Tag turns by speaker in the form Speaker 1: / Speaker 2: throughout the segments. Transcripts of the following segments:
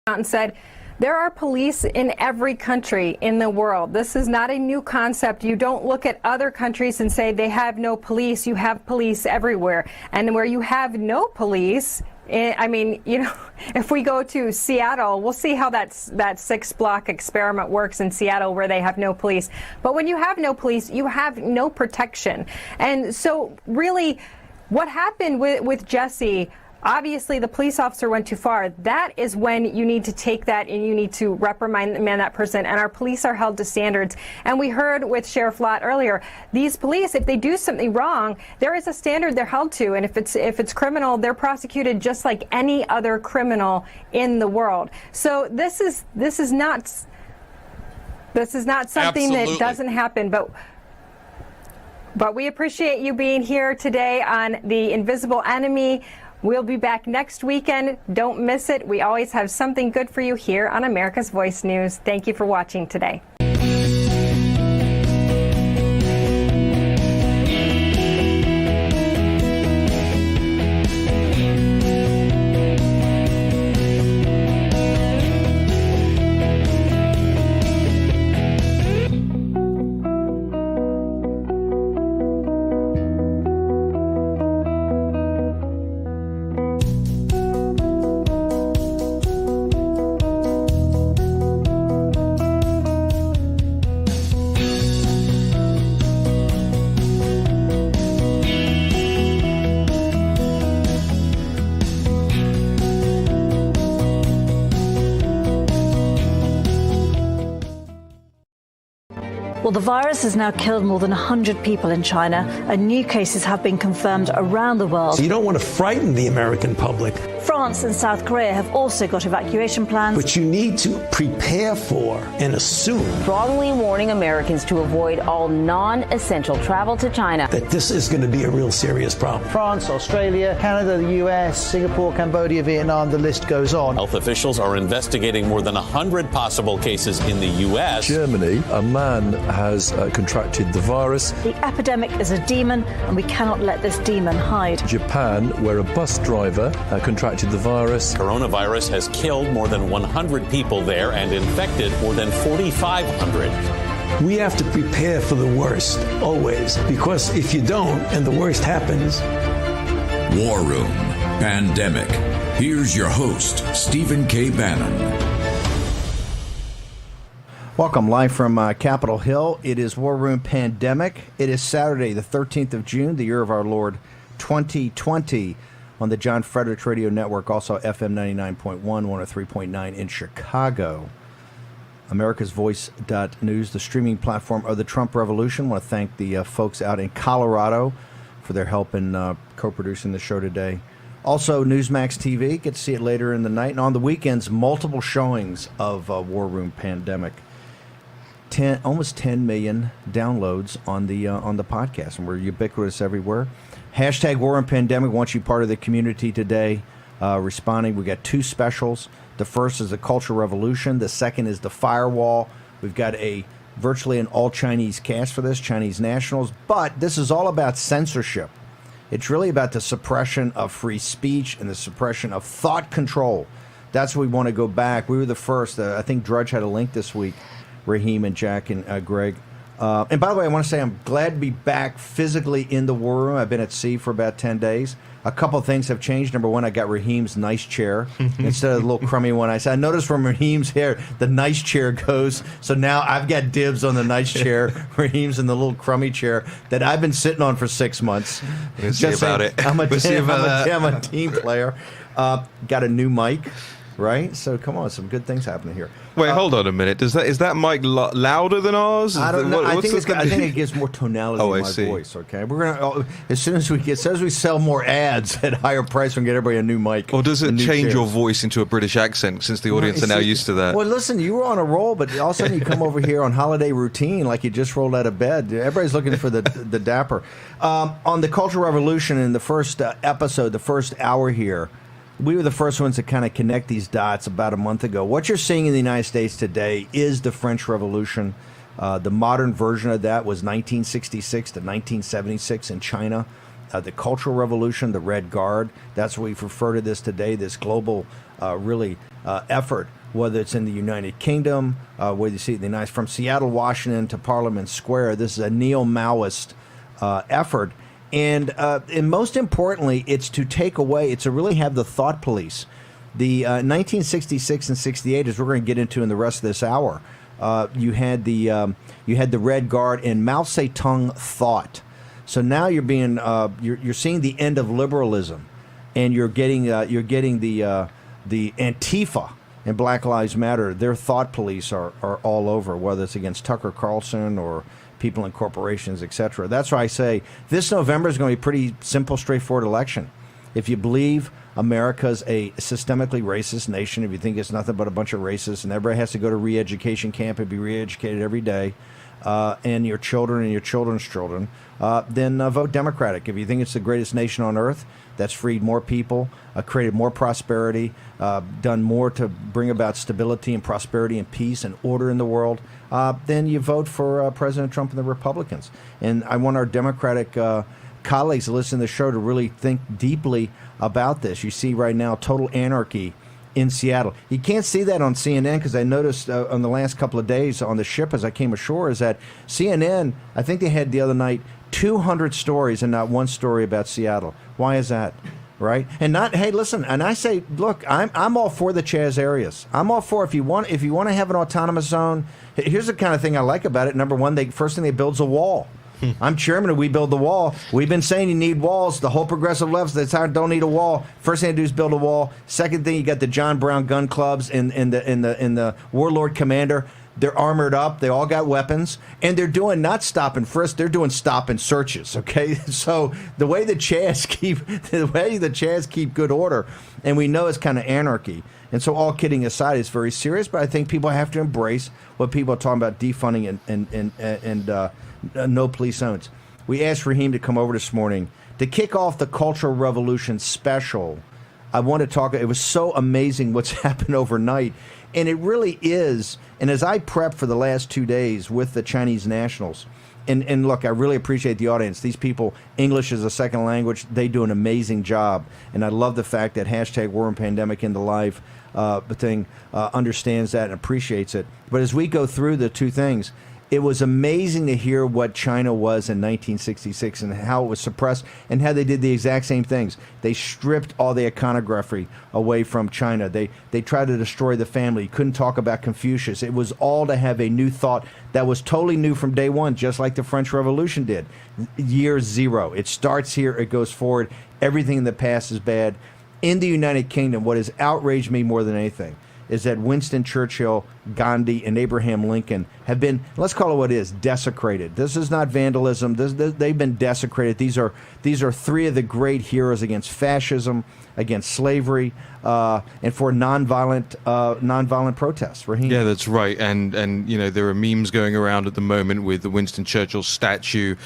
Speaker 1: out and said, there are police in every country in the world. This is not a new concept. You don't look at other countries and say they have no police. You have police everywhere. And where you have no police, I mean, you know, if we go to Seattle, we'll see how that 6-block experiment works in Seattle where they have no police. But when you have no police, you have no protection. And so really what happened with Jesse, obviously, the police officer went too far. That is when you need to take that and you need to reprimand that person. And our police are held to standards. And we heard with Sheriff Lott earlier, these police, if they do something wrong, there is a standard they're held to. And if it's criminal, they're prosecuted just like any other criminal in the world. So this is not something that doesn't happen. But we appreciate you being here today on The Invisible Enemy. We'll be back next weekend. Don't miss it. We always have something good for you here on America's Voice News. Thank you for watching today.
Speaker 2: Well, the virus has now killed more than 100 people in China, and new cases have been confirmed around the world.
Speaker 3: So you don't want to frighten the American public.
Speaker 2: France and South Korea have also got evacuation plans.
Speaker 3: But you need to prepare for and assume.
Speaker 4: Strongly warning Americans to avoid all non-essential travel to China.
Speaker 3: That this is going to be a real serious problem.
Speaker 5: France, Australia, Canada, the US, Singapore, Cambodia, Vietnam, the list goes on.
Speaker 6: Health officials are investigating more than 100 possible cases in the US.
Speaker 7: Germany, a man has contracted the virus.
Speaker 2: The epidemic is a demon, and we cannot let this demon hide.
Speaker 7: Japan, where a bus driver contracted the virus.
Speaker 6: Coronavirus has killed more than 100 people there and infected more than 4,500.
Speaker 3: We have to prepare for the worst, always, because if you don't and the worst happens.
Speaker 8: War Room Pandemic. Here's your host, Stephen K. Bannon.
Speaker 9: Welcome, live from Capitol Hill. It is War Room Pandemic. It is Saturday, the 13th of June, the year of our Lord, 2020. On the John Fredericks Radio Network, also FM 99.1, 103.9 in Chicago. America's Voice.news, the streaming platform of the Trump Revolution. I want to thank the folks out in Colorado for their help in co-producing the show today. Also, Newsmax TV, get to see it later in the night. And on the weekends, multiple showings of War Room Pandemic. Almost 10 million downloads on the podcast, and we're ubiquitous everywhere. Hashtag War Room Pandemic wants you part of the community today. Responding, we got two specials. The first is the Cultural Revolution. The second is the Firewall. We've got virtually an all-Chinese cast for this, Chinese nationals. But this is all about censorship. It's really about the suppression of free speech and the suppression of thought control. That's what we want to go back. We were the first. I think Drudge had a link this week, Raheem and Jack and Greg. And by the way, I want to say I'm glad to be back physically in the war room. I've been at sea for about 10 days. A couple of things have changed. Number one, I got Raheem's nice chair instead of the little crummy one. I noticed from Raheem's hair, the nice chair goes. So now I've got dibs on the nice chair. Raheem's in the little crummy chair that I've been sitting on for 6 months.
Speaker 10: We'll see about it. I'm
Speaker 9: a team player. Got a new mic. Right? So come on, some good things happening here.
Speaker 10: Wait, hold on a minute. Is that mic louder than ours?
Speaker 9: I don't know. I think it gives more tonality in my voice. Okay, we're gonna as soon as we sell more ads at higher price, we can get everybody a new mic.
Speaker 10: Or does it change your voice into a British accent since the audience are now used to that?
Speaker 9: Well, listen, you were on a roll, but all of a sudden you come over here on holiday routine like you just rolled out of bed. Everybody's looking for the dapper. On the Cultural Revolution in the first episode, the first hour here. We were the first ones to kind of connect these dots about a month ago. What you're seeing in the United States today is the French Revolution. The modern version of that was 1966 to 1976 in China. the Cultural Revolution, the Red Guard. That's what we refer to this today, this global effort, whether it's in the United Kingdom, whether you see it in the United, from Seattle, Washington to Parliament Square. This is a neo-Maoist effort. And most importantly, it's to take away, it's to really have the thought police. The 1966 and 68, as we're going to get into in the rest of this hour, you had the Red Guard and Mao Zedong thought. So now you're being you're seeing the end of liberalism, and you're getting the Antifa and Black Lives Matter. Their thought police are all over, whether it's against Tucker Carlson or people in corporations, etc. That's why I say this November is going to be a pretty simple, straightforward election. If you believe America's a systemically racist nation, if you think it's nothing but a bunch of racists and everybody has to go to re-education camp and be re-educated every day, and your children and your children's children, then vote Democratic. If you think it's the greatest nation on earth that's freed more people, created more prosperity, done more to bring about stability and prosperity and peace and order in the world, then you vote for President Trump and the Republicans. And I want our Democratic colleagues to listen to the show to really think deeply about this. You see right now total anarchy in Seattle. You can't see that on CNN because I noticed on the last couple of days on the ship as I came ashore is that CNN, I think they had the other night 200 stories and not one story about Seattle. Why is that? Right? And not, hey, listen, and I say, look, I'm all for the Chaz areas. I'm all for if you want to have an autonomous zone. Here's the kind of thing I like about it. Number one, first thing they build's a wall. I'm chairman of We Build the Wall. We've been saying you need walls. The whole progressive left don't need a wall. First thing to do is build a wall. Second thing, you got the John Brown gun clubs and the Warlord Commander. They're armored up. They all got weapons, and they're doing not stop and frisk. They're doing stop and searches. Okay, so the way the Chaz keep good order, and we know it's kind of anarchy. And so, all kidding aside, it's very serious. But I think people have to embrace what people are talking about: defunding and no police zones. We asked Raheem to come over this morning to kick off the Cultural Revolution special. I want to talk. It was so amazing what's happened overnight. And it really is. And as I prep for the last 2 days with the Chinese nationals, and look, I really appreciate the audience. These people, English is a second language. They do an amazing job. And I love the fact that hashtag WarRoom Pandemic in the live thing understands that and appreciates it. But as we go through the two things, it was amazing to hear what China was in 1966 and how it was suppressed and how they did the exact same things. They stripped all the iconography away from China. They tried to destroy the family. You couldn't talk about Confucius. It was all to have a new thought that was totally new from day one, just like the French Revolution did. Year zero. It starts here. It goes forward. Everything in the past is bad. In the United Kingdom, what has outraged me more than anything is that Winston Churchill, Gandhi, and Abraham Lincoln have been, let's call it what it is, desecrated. This is not vandalism. They've been desecrated. These are three of the great heroes against fascism, against slavery, and for nonviolent protests. Raheem?
Speaker 10: Yeah, that's right. And you know, there are memes going around at the moment with the Winston Churchill statue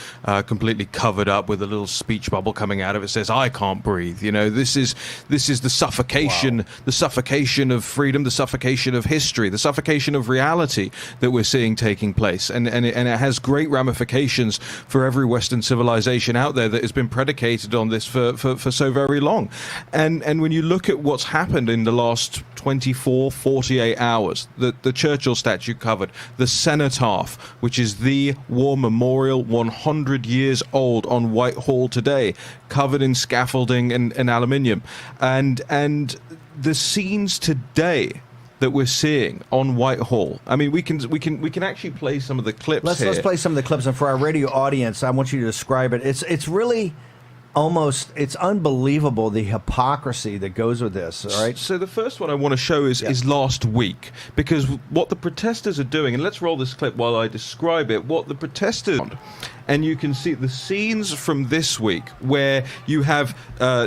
Speaker 10: completely covered up with a little speech bubble coming out of it. Says, "I can't breathe." You know, this is the suffocation, wow. The suffocation of freedom, the suffocation of history, the suffocation of reality that we're seeing taking place, and it has great ramifications for every Western civilization out there that has been predicated on this for so very long. And when you look at what's happened in the last 24, 48 hours, the Churchill statue covered, the cenotaph, which is the war memorial, 100 years old on Whitehall today, covered in scaffolding and aluminium, and the scenes today that we're seeing on Whitehall. I mean, we can actually play some of the clips. Let's
Speaker 9: play some of the clips, and for our radio audience, I want you to describe it. It's really almost, it's unbelievable the hypocrisy that goes with this. All right.
Speaker 10: So the first one I want to show is last week, because what the protesters are doing, and let's roll this clip while I describe it. What the protesters, and you can see the scenes from this week where you have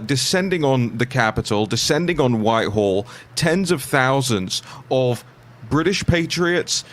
Speaker 10: descending on the Capitol, descending on Whitehall, tens of thousands of British patriots,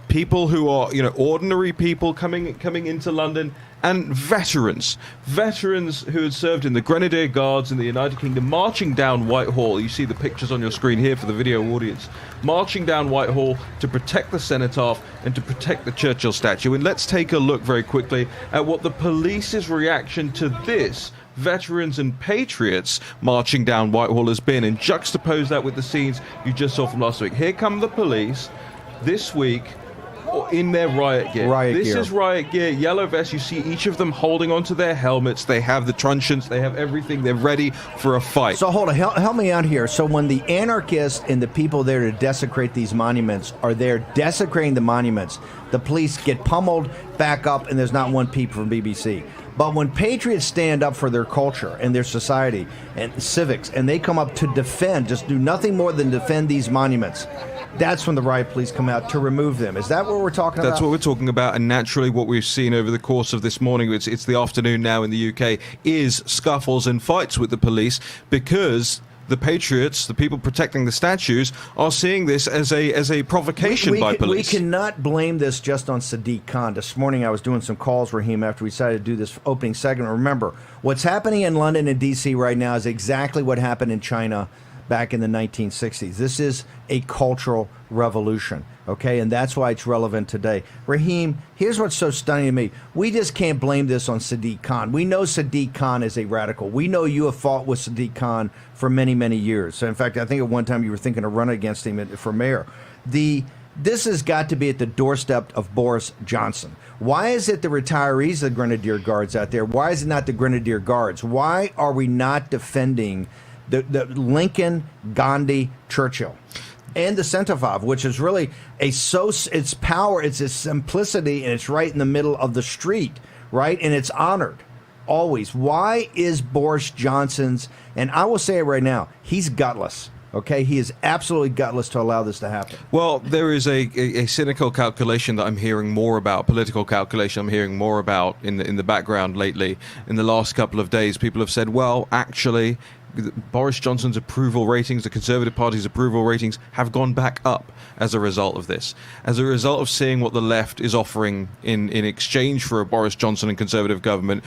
Speaker 10: people who are, you know, ordinary people coming into London, and veterans who had served in the Grenadier Guards in the United Kingdom, marching down Whitehall. You see the pictures on your screen here for the video audience, marching down Whitehall to protect the cenotaph and to protect the Churchill statue. And let's take a look very quickly at what the police's reaction to this veterans and patriots marching down Whitehall has been, and juxtapose that with the scenes you just saw from last week. Here come the police this week in their riot gear. This is riot gear, yellow vests. You see each of them holding onto their helmets. They have the truncheons. They have everything. They're ready for a fight.
Speaker 9: So hold on, help me out here. So when the anarchists and the people there to desecrate these monuments are there desecrating the monuments, the police get pummeled, back up, and there's not one peep from BBC. But when patriots stand up for their culture and their society and civics, and they come up to defend, just do nothing more than defend these monuments, that's when the riot police come out to remove them. Is that what we're talking about?
Speaker 10: That's what we're talking about, and naturally what we've seen over the course of this morning, it's the afternoon now in the UK, is scuffles and fights with the police, because the patriots, the people protecting the statues, are seeing this as a provocation by police.
Speaker 9: We cannot blame this just on Sadiq Khan. This morning I was doing some calls, Raheem, after we decided to do this opening segment. Remember, what's happening in London and D.C. right now is exactly what happened in China back in the 1960s. This is a cultural revolution, okay? And that's why it's relevant today. Raheem, here's what's so stunning to me. We just can't blame this on Sadiq Khan. We know Sadiq Khan is a radical. We know you have fought with Sadiq Khan for many, many years. So in fact, I think at one time you were thinking of running against him for mayor. This has got to be at the doorstep of Boris Johnson. Why is it the retirees, the Grenadier Guards out there? Why is it not the Grenadier Guards? Why are we not defending the Lincoln, Gandhi, Churchill, and the Centrofov, which is really its power, it's its simplicity, and it's right in the middle of the street, right? And it's honored always. Why is Boris Johnson's, and I will say it right now, he's gutless. Okay, he is absolutely gutless to allow this to happen.
Speaker 10: Well, there is a cynical calculation that I'm hearing more about, political calculation I'm hearing more about in the background lately. In the last couple of days, people have said, well, actually, Boris Johnson's approval ratings, the Conservative Party's approval ratings, have gone back up as a result of this. As a result of seeing what the left is offering in exchange for a Boris Johnson and Conservative government,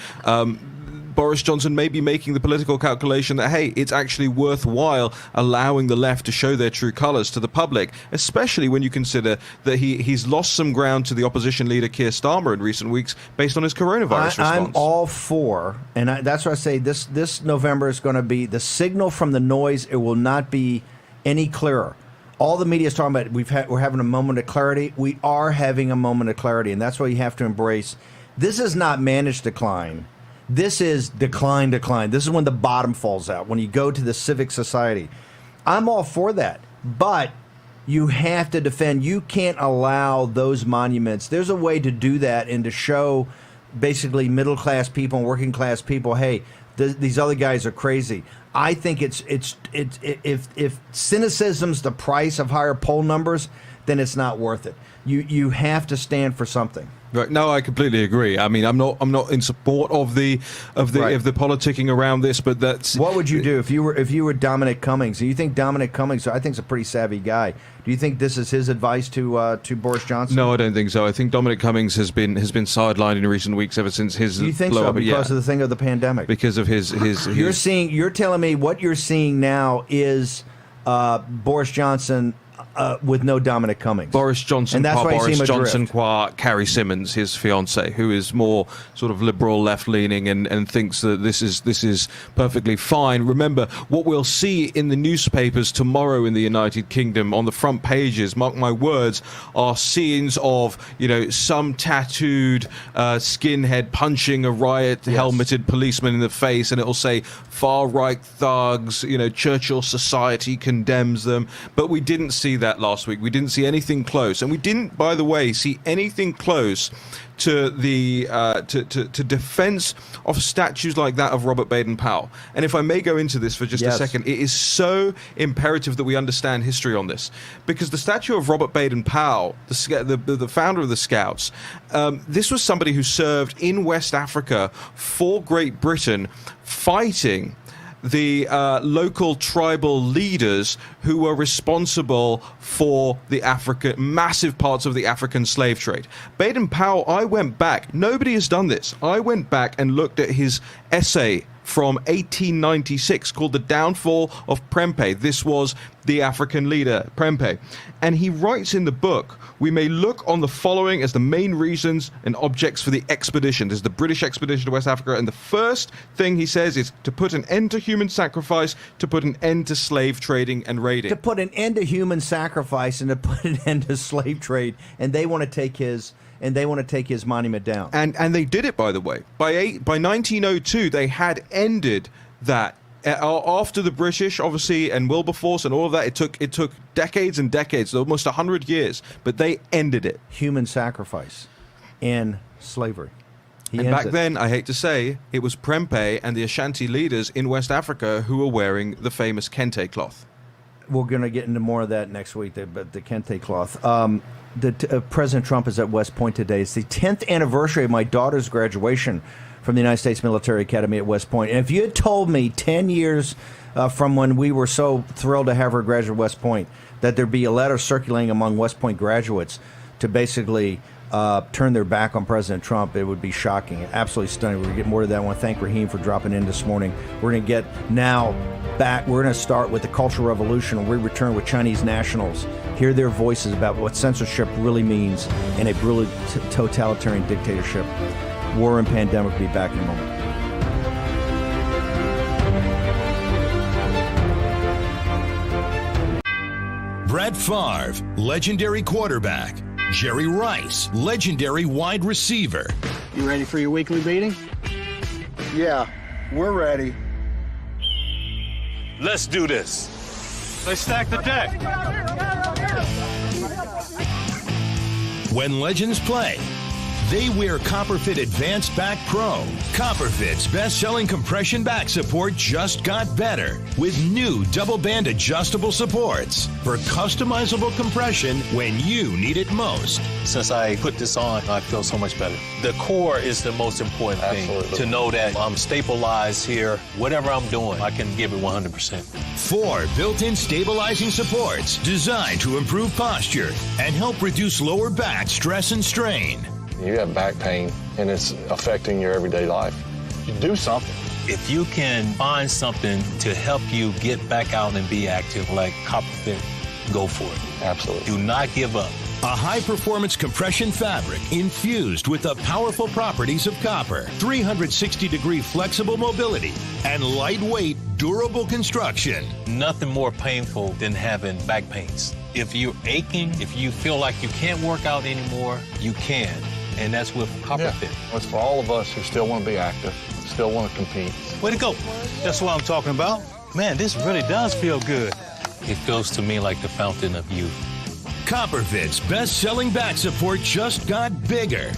Speaker 10: Boris Johnson may be making the political calculation that, hey, it's actually worthwhile allowing the left to show their true colors to the public, especially when you consider that he's lost some ground to the opposition leader Keir Starmer in recent weeks based on his coronavirus response.
Speaker 9: I'm all for, and that's why I say this November is going to be the signal from the noise. It will not be any clearer. All the media is talking about we're having a moment of clarity. We are having a moment of clarity, and that's what you have to embrace. This is not managed decline. This is decline. This is when the bottom falls out, when you go to the civic society. I'm all for that, but you have to defend. You can't allow those monuments. There's a way to do that and to show basically middle-class people and working-class people, hey, these other guys are crazy. I think if cynicism's the price of higher poll numbers, then it's not worth it. You have to stand for something.
Speaker 10: Right. No, I completely agree. I mean, I'm not in support of the politicking around this, but that's
Speaker 9: what would you do if you were Dominic Cummings? Do you think Dominic Cummings, I think, is a pretty savvy guy? Do you think this is his advice to Boris Johnson?
Speaker 10: No, I don't think so. I think Dominic Cummings has been sidelined in recent weeks ever since his.
Speaker 9: Do you think so? Because of the thing of the pandemic.
Speaker 10: Because of his.
Speaker 9: You're telling me what you're seeing now is Boris Johnson. With no Dominic Cummings.
Speaker 10: Boris Johnson,
Speaker 9: and that's why
Speaker 10: Boris Johnson qua Carrie Simmons, his fiancée, who is more sort of liberal, left-leaning, and thinks that this is perfectly fine. Remember, what we'll see in the newspapers tomorrow in the United Kingdom on the front pages, mark my words, are scenes of some tattooed skinhead punching a helmeted policeman in the face, and it'll say far-right thugs. Churchill Society condemns them, but we didn't see that last week. We didn't see anything close, and we didn't, by the way, see anything close to the to defense of statues like that of Robert Baden-Powell. And if I may go into this for just a second, it is so imperative that we understand history on this, because the statue of Robert Baden-Powell, the founder of the Scouts, this was somebody who served in West Africa for Great Britain, fighting the local tribal leaders who were responsible for the massive parts of the African slave trade. Baden-Powell, I went back. Nobody has done this. I went back and looked at his essay from 1896 called The Downfall of Prempeh. This was the African leader, Prempeh. And he writes in the book, we may look on the following as the main reasons and objects for the expedition. There's the British expedition to West Africa. And the first thing he says is to put an end to human sacrifice, to put an end to slave trading and raiding.
Speaker 9: To put an end to human sacrifice and to put an end to slave trade. And they want to take his monument down.
Speaker 10: And they did it, by the way. By 1902, they had ended that. After the British, obviously, and Wilberforce and all of that, it took decades and decades, almost 100 years, but they ended it.
Speaker 9: Human sacrifice and slavery.
Speaker 10: And back then, I hate to say, it was Prempeh and the Ashanti leaders in West Africa who were wearing the famous kente cloth.
Speaker 9: We're going to get into more of that next week, but the kente cloth. President Trump is at West Point today. It's the 10th anniversary of my daughter's graduation from the United States Military Academy at West Point. And if you had told me 10 years from when we were so thrilled to have her graduate West Point that there'd be a letter circulating among West Point graduates to basically turn their back on President Trump, it would be shocking. Absolutely stunning. We're going to get more to that. I want to thank Raheem for dropping in this morning. We're going to get now back. We're going to start with the Cultural Revolution, and we return with Chinese nationals. Hear their voices about what censorship really means in a brutal totalitarian dictatorship. War and Pandemic will be back in a moment.
Speaker 11: Brett Favre, legendary quarterback. Jerry Rice, legendary wide receiver.
Speaker 12: You ready for your weekly meeting?
Speaker 13: Yeah, we're ready.
Speaker 14: Let's do this. Let's stack the deck.
Speaker 11: When legends play, they wear Copperfit Advanced Back Pro. Copperfit's best-selling compression back support just got better with new double-band adjustable supports for customizable compression when you need it most.
Speaker 14: Since I put this on, I feel so much better. The core is the most important thing. To know that I'm stabilized here. Whatever I'm doing, I can give it 100%.
Speaker 11: 4 built-in stabilizing supports designed to improve posture and help reduce lower back stress and strain.
Speaker 15: You have back pain, and it's affecting your everyday life. You do something.
Speaker 14: If you can find something to help you get back out and be active, like Copperfit, go for it.
Speaker 15: Absolutely.
Speaker 11: Do not give up. A high-performance compression fabric infused with the powerful properties of copper, 360-degree flexible mobility, and lightweight, durable construction.
Speaker 14: Nothing more painful than having back pains. If you're aching, if you feel like you can't work out anymore, you can. And that's with Copperfit.
Speaker 15: Yeah. It's for all of us who still want to be active, still want to compete.
Speaker 14: Way to go. That's what I'm talking about. Man, this really does feel good. It feels to me like the fountain of youth.
Speaker 11: Copperfit's best-selling back support just got bigger,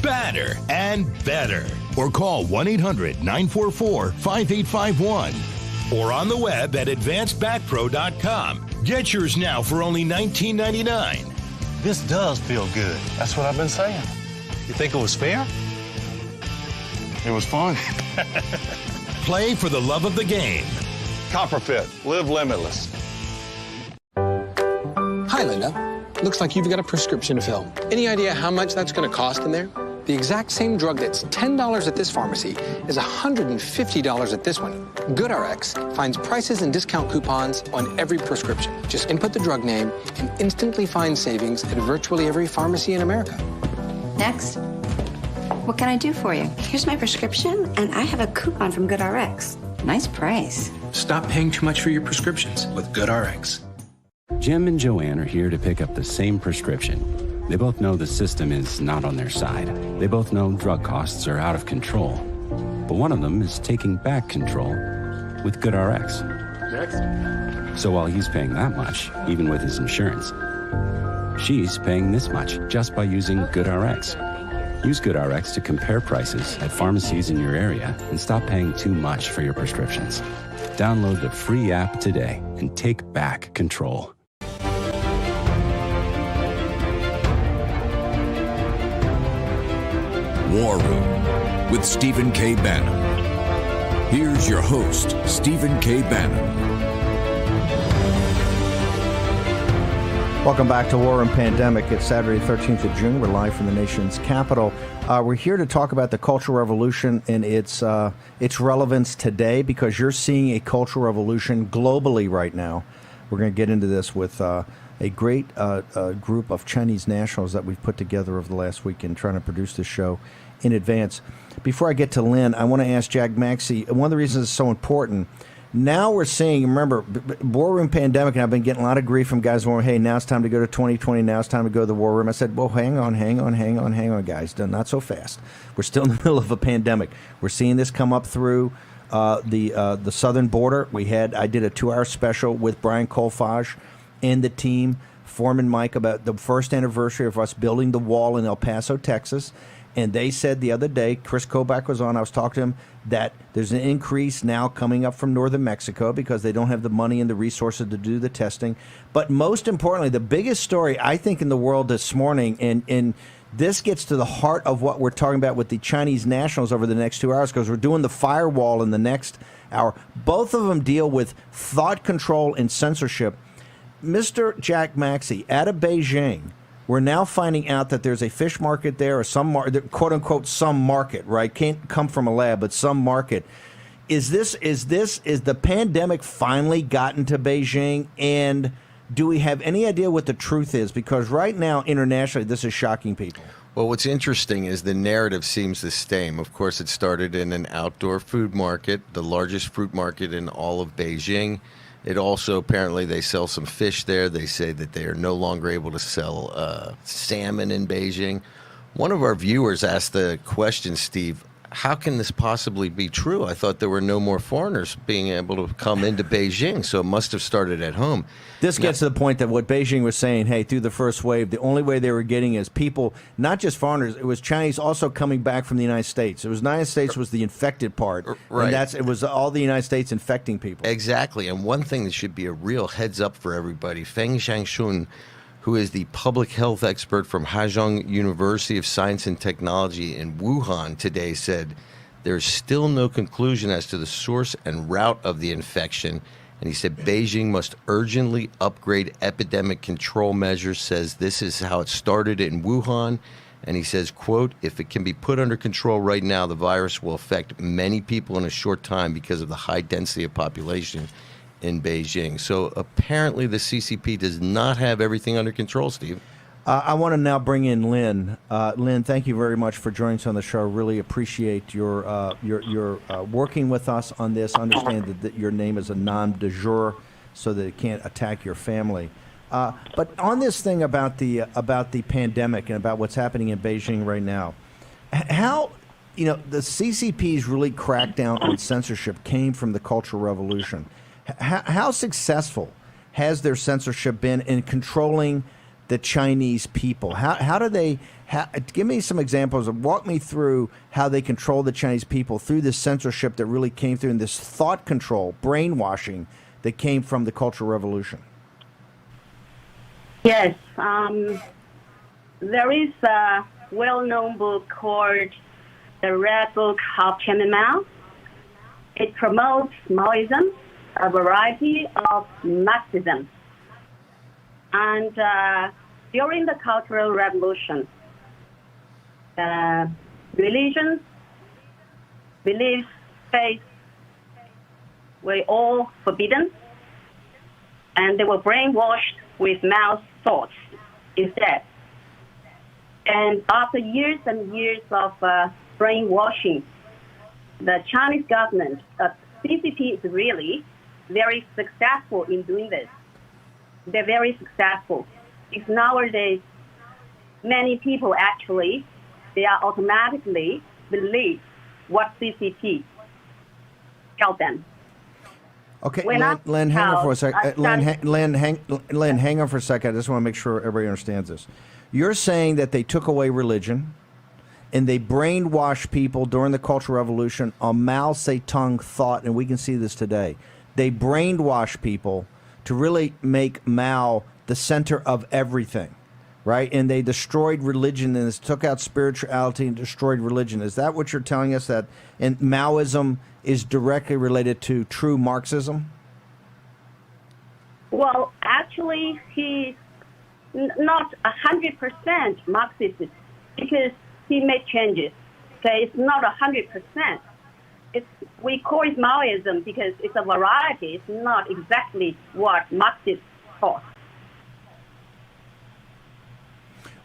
Speaker 11: badder, and better. Or call 1-800-944-5851. Or on the web at advancedbackpro.com. Get yours now for only $19.99.
Speaker 14: This does feel good.
Speaker 15: That's what I've been saying.
Speaker 14: You think it was fair?
Speaker 15: It was fun.
Speaker 11: Play for the love of the game.
Speaker 15: Copperfit, live limitless.
Speaker 16: Hi, Linda. Looks like you've got a prescription to fill. Any idea how much that's going to cost in there? The exact same drug that's $10 at this pharmacy is $150 at this one. GoodRx finds prices and discount coupons on every prescription. Just input the drug name and instantly find savings at virtually every pharmacy in America.
Speaker 17: Next. What can I do for you?
Speaker 18: Here's my prescription, and I have a coupon from GoodRx.
Speaker 17: Nice price.
Speaker 16: Stop paying too much for your prescriptions with GoodRx.
Speaker 19: Jim and Joanne are here to pick up the same prescription. They both know the system is not on their side. They both know drug costs are out of control. But one of them is taking back control with GoodRx.
Speaker 15: Next.
Speaker 19: So while he's paying that much, even with his insurance, she's paying this much just by using GoodRx. Use GoodRx to compare prices at pharmacies in your area and stop paying too much for your prescriptions. Download the free app today and take back control.
Speaker 8: War Room with Stephen K. Bannon. Here's your host, Stephen K. Bannon.
Speaker 9: Welcome back to War and Pandemic. It's Saturday, 13th of June. We're live from the nation's capital. We're here to talk about the Cultural Revolution and its relevance today, because you're seeing a cultural revolution globally right now. We're going to get into this with a great group of Chinese nationals that we've put together over the last weekend trying to produce this show in advance. Before I get to Lynn, I want to ask Jack Maxey, one of the reasons it's so important, now we're seeing, remember, WarRoom pandemic, and I've been getting a lot of grief from guys going, hey, now it's time to go to 2020, now it's time to go to the WarRoom. I said, well, hang on, guys, not so fast. We're still in the middle of a pandemic. We're seeing this come up through the southern border. I did a 2-hour special with Brian Colfage and the team, Foreman Mike, about the first anniversary of us building the wall in El Paso, Texas. And they said the other day, Chris Kobach was on, I was talking to him, that there's an increase now coming up from northern Mexico because they don't have the money and the resources to do the testing. But most importantly, the biggest story, I think, in the world this morning, and this gets to the heart of what we're talking about with the Chinese nationals over the next 2 hours, because we're doing the firewall in the next hour. Both of them deal with thought control and censorship. Mr. Jack Maxey, out of Beijing, we're now finding out that there's a fish market there, or some quote unquote some market, right? Can't come from a lab, but some market. Is the pandemic finally gotten to Beijing? And do we have any idea what the truth is? Because right now, internationally, this is shocking people.
Speaker 20: Well, what's interesting is the narrative seems the same. Of course, it started in an outdoor food market, the largest fruit market in all of Beijing. It also, apparently, they sell some fish there. They say that they are no longer able to sell salmon in Beijing. One of our viewers asked the question, Steve, how can this possibly be true? I thought there were no more foreigners being able to come into Beijing, so it must have started at home.
Speaker 9: This gets to the point that what Beijing was saying, hey, through the first wave, the only way they were getting is people, not just foreigners, it was Chinese also coming back from the United States. It was the United States was the infected part,
Speaker 20: right.
Speaker 9: And it was all the United States infecting people.
Speaker 20: Exactly, and one thing that should be a real heads up for everybody, Feng Xiangshun, who is the public health expert from Haijiang University of Science and Technology in Wuhan, today said there's still no conclusion as to the source and route of the infection. And he said Beijing must urgently upgrade epidemic control measures, says this is how it started in Wuhan. And he says, quote, if it can be put under control right now, the virus will affect many people in a short time because of the high density of population in Beijing. So apparently the CCP does not have everything under control, Steve.
Speaker 9: I want to now bring in Lynn. Lynn, thank you very much for joining us on the show. Really appreciate your working with us on this. Understand that your name is a nom de jour so that it can't attack your family. But on this thing about the pandemic and about what's happening in Beijing right now, how the CCP's really crackdown on censorship came from the Cultural Revolution. How successful has their censorship been in controlling the Chinese people? How do they give me some examples of, walk me through how they control the Chinese people through this censorship that really came through, and this thought control, brainwashing that came from the Cultural Revolution?
Speaker 21: Yes, there is a well-known book called The Red Book of Chairman Mao. It promotes Maoism, a variety of Marxism. And during the Cultural Revolution, religions, beliefs, faith were all forbidden, and they were brainwashed with Mao's thoughts instead. And after years and years of brainwashing, the Chinese government, CCP is really very successful in doing this. They're very successful. Because nowadays, many people actually, they are automatically believe what CCP tell them.
Speaker 9: Okay, Lynn, hang on for a second. Lynn, hang on for a second. I just want to make sure everybody understands this. You're saying that they took away religion and they brainwashed people during the Cultural Revolution on Mao Zedong thought, and we can see this today. They brainwashed people to really make Mao the center of everything, right? And they destroyed religion and took out spirituality and destroyed religion. Is that what you're telling us, that Maoism is directly related to true Marxism?
Speaker 21: Well, actually, he's not 100% Marxist because he made changes. Okay, it's not 100%. we call it Maoism because it's a variety. It's not exactly what Marxists taught.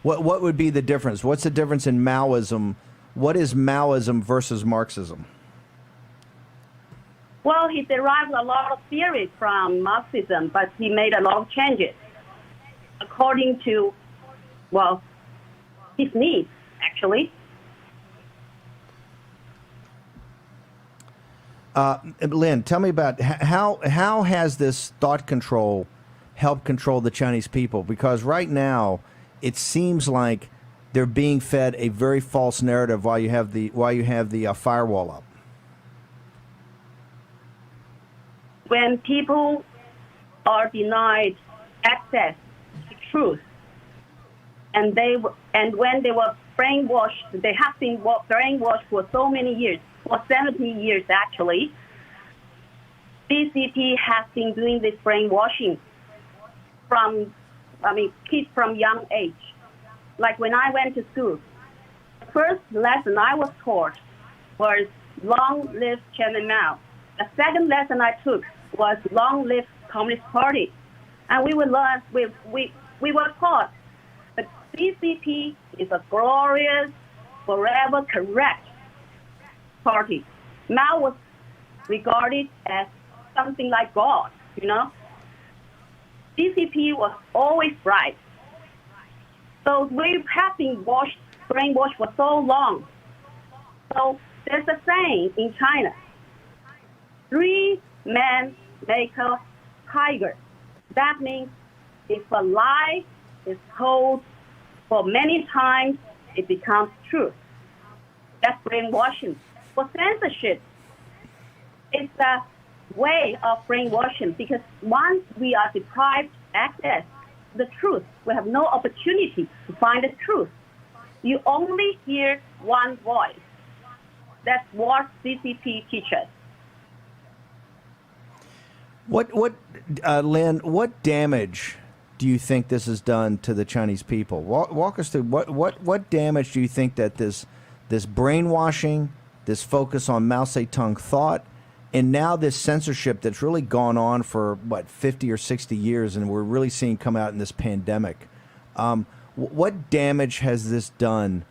Speaker 9: What would be the difference? What's the difference in Maoism? What is Maoism versus Marxism?
Speaker 21: Well, he derived a lot of theories from Marxism, but he made a lot of changes according to, well, his needs, actually.
Speaker 9: Lynn, tell me about how has this thought control helped control the Chinese people? Because right now, it seems like they're being fed a very false narrative while you have the firewall up.
Speaker 21: When people are denied access to truth, and when they were brainwashed, they have been brainwashed for so many years, for 70 years actually. CCP has been doing this brainwashing kids from young age. Like when I went to school, the first lesson I was taught was long live Chairman Mao. The second lesson I took was long live Communist Party. And we were taught that CCP is a glorious, forever correct party. Mao was regarded as something like God, you know. CCP was always right. So we have been brainwashed for so long. So there's a saying in China, 3 men make a tiger. That means if a lie is told for many times, it becomes truth. That's brainwashing. For censorship, it's a way of brainwashing because once we are deprived access to the truth, we have no opportunity to find the truth. You only hear one voice. That's what CCP teaches.
Speaker 9: Lynn, what damage do you think this has done to the Chinese people? Walk us through what damage do you think that this brainwashing, this focus on Mao Zedong thought, and now this censorship that's really gone on for 50 or 60 years, and we're really seeing come out in this pandemic. What damage has this done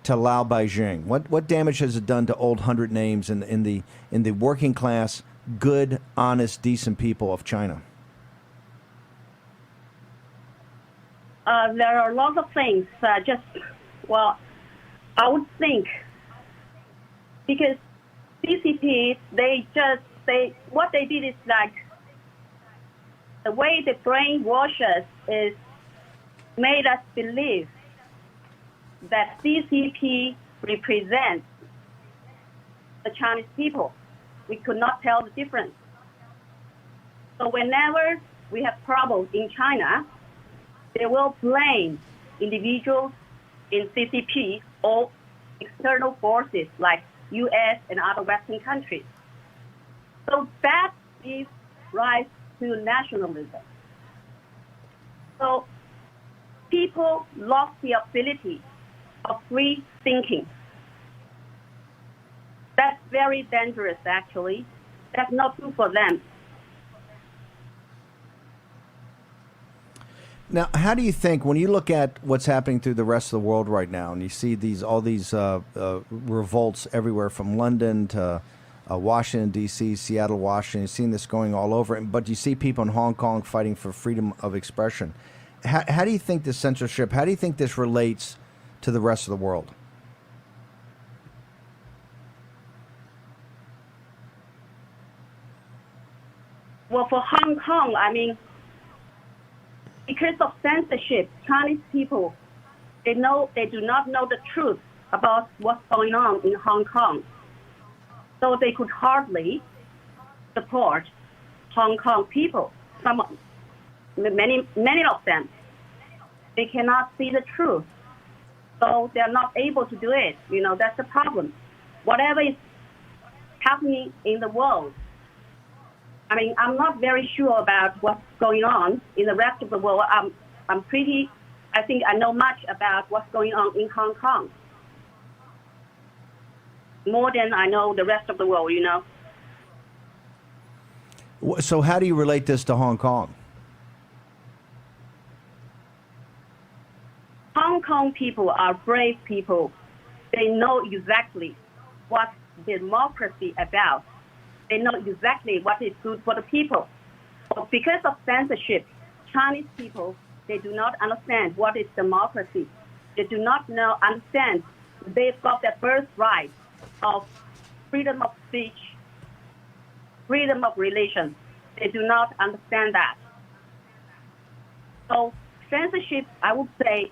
Speaker 9: to Lao Beijing? What damage has it done to old 100 names in the working class, good, honest, decent people of China?
Speaker 21: There are lots of things. I would think because CCP, what they did is like the way they brainwash us is made us believe that CCP represents the Chinese people. We could not tell the difference. So whenever we have problems in China, they will blame individuals in CCP or external forces like U.S. and other Western countries. So that gives rise to nationalism. So people lost the ability of free thinking. That's very dangerous, actually. That's not good for them.
Speaker 9: Now, how do you think, when you look at what's happening through the rest of the world right now, and you see all these revolts everywhere from London to Washington, D.C., Seattle, Washington, you've seen this going all over, but you see people in Hong Kong fighting for freedom of expression. How do you think this censorship, how do you think this relates to the rest of the world?
Speaker 21: Well, for Hong Kong, because of censorship, Chinese people, they do not know the truth about what's going on in Hong Kong. So they could hardly support Hong Kong people. Many of them, they cannot see the truth. So they're not able to do it. That's the problem. Whatever is happening in the world, I'm not very sure about what's going on in the rest of the world. I think I know much about what's going on in Hong Kong. more than I know the rest of the world, you know.
Speaker 9: So how do you relate this to Hong Kong?
Speaker 21: Hong Kong people are brave people. They know exactly what democracy about. They know exactly what is good for the people. But because of censorship, Chinese people, they do not understand what is democracy. They do not understand they've got their birthright of freedom of speech, freedom of religion. They do not understand that. So censorship, I would say,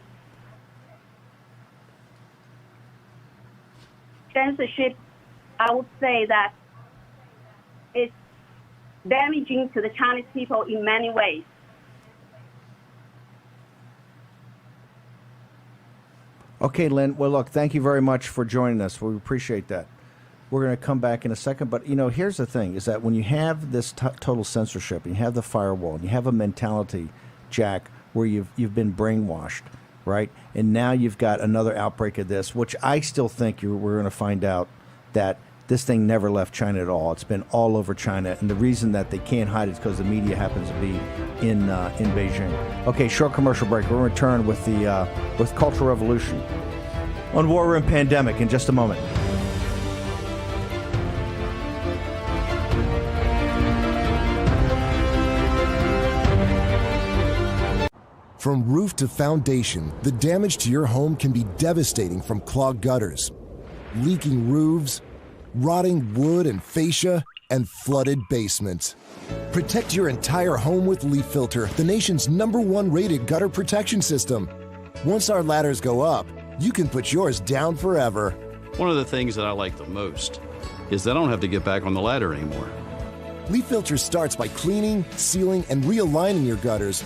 Speaker 21: that it's damaging to the Chinese people in many ways.
Speaker 9: Okay, Lynn. Well, look, thank you very much for joining us. We appreciate that. We're going to come back in a second. But, here's the thing, is that when you have this total censorship, and you have the firewall, and you have a mentality, Jack, where you've been brainwashed, right? And now you've got another outbreak of this, which I still think we're going to find out that this thing never left China at all. It's been all over China. And the reason that they can't hide it is because the media happens to be in Beijing. Okay, short commercial break. We'll return with with Cultural Revolution on War Room Pandemic in just a moment.
Speaker 1: From roof to foundation, the damage to your home can be devastating, from clogged gutters, leaking roofs, rotting wood and fascia, and flooded basements. Protect your entire home with Leaf Filter, the nation's #1 rated gutter protection system. Once our ladders go up, you can put yours down forever.
Speaker 22: One of the things that I like the most is that I don't have to get back on the ladder anymore.
Speaker 1: Leaf Filter starts by cleaning, sealing, and realigning your gutters.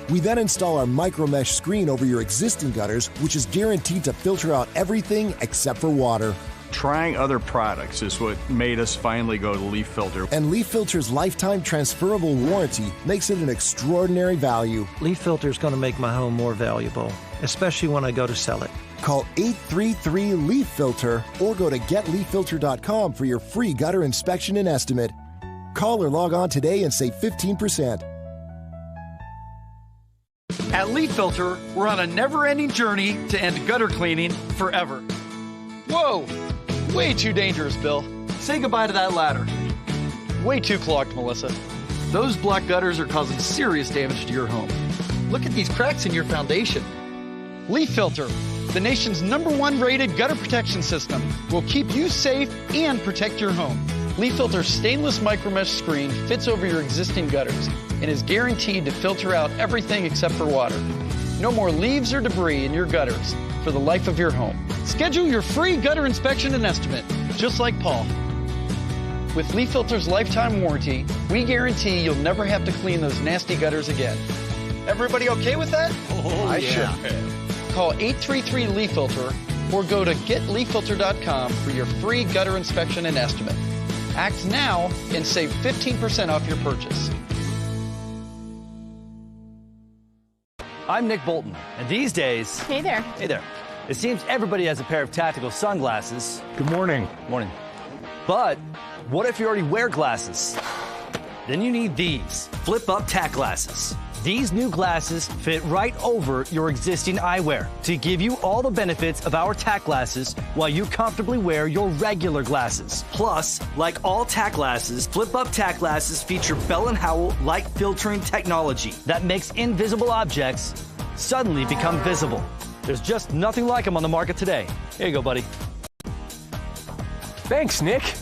Speaker 1: We then install our micromesh screen over your existing gutters, which is guaranteed to filter out everything except for water.
Speaker 23: Trying other products is what made us finally go to Leaf Filter.
Speaker 1: And Leaf Filter's lifetime transferable warranty makes it an extraordinary value.
Speaker 24: Leaf Filter is going to make my home more valuable, especially when I go to sell it.
Speaker 1: Call 833-LEAF-FILTER or go to getleaffilter.com for your free gutter inspection and estimate. Call or log on today and save 15%.
Speaker 25: At Leaf Filter, we're on a never-ending journey to end gutter cleaning forever. Whoa! Way too dangerous, Bill. Say goodbye to that ladder. Way too clogged, Melissa. Those black gutters are causing serious damage to your home. Look at these cracks in your foundation. Leaf Filter, the nation's #1 rated gutter protection system, will keep you safe and protect your home. Leaf Filter's stainless micromesh screen fits over your existing gutters and is guaranteed to filter out everything except for water. No more leaves or debris in your gutters for the life of your home. Schedule your free gutter inspection and estimate, just like Paul. With Leaf Filter's lifetime warranty, we guarantee you'll never have to clean those nasty gutters again. Everybody okay with that?
Speaker 22: I should.
Speaker 25: Call 833-LEAF-FILTER or go to getleaffilter.com for your free gutter inspection and estimate. Act now and save 15% off your purchase.
Speaker 26: I'm Nick Bolton, and these days...
Speaker 27: Hey there.
Speaker 26: Hey there. It seems everybody has a pair of tactical sunglasses.
Speaker 23: Good morning.
Speaker 26: Morning. But what if you already wear glasses? Then you need these flip-up tack glasses. These new glasses fit right over your existing eyewear to give you all the benefits of our tack glasses while you comfortably wear your regular glasses. Plus, like all tack glasses, flip-up tack glasses feature Bell & Howell light filtering technology that makes invisible objects suddenly become visible. There's just nothing like them on the market today. Here you go, buddy.
Speaker 23: Thanks, Nick.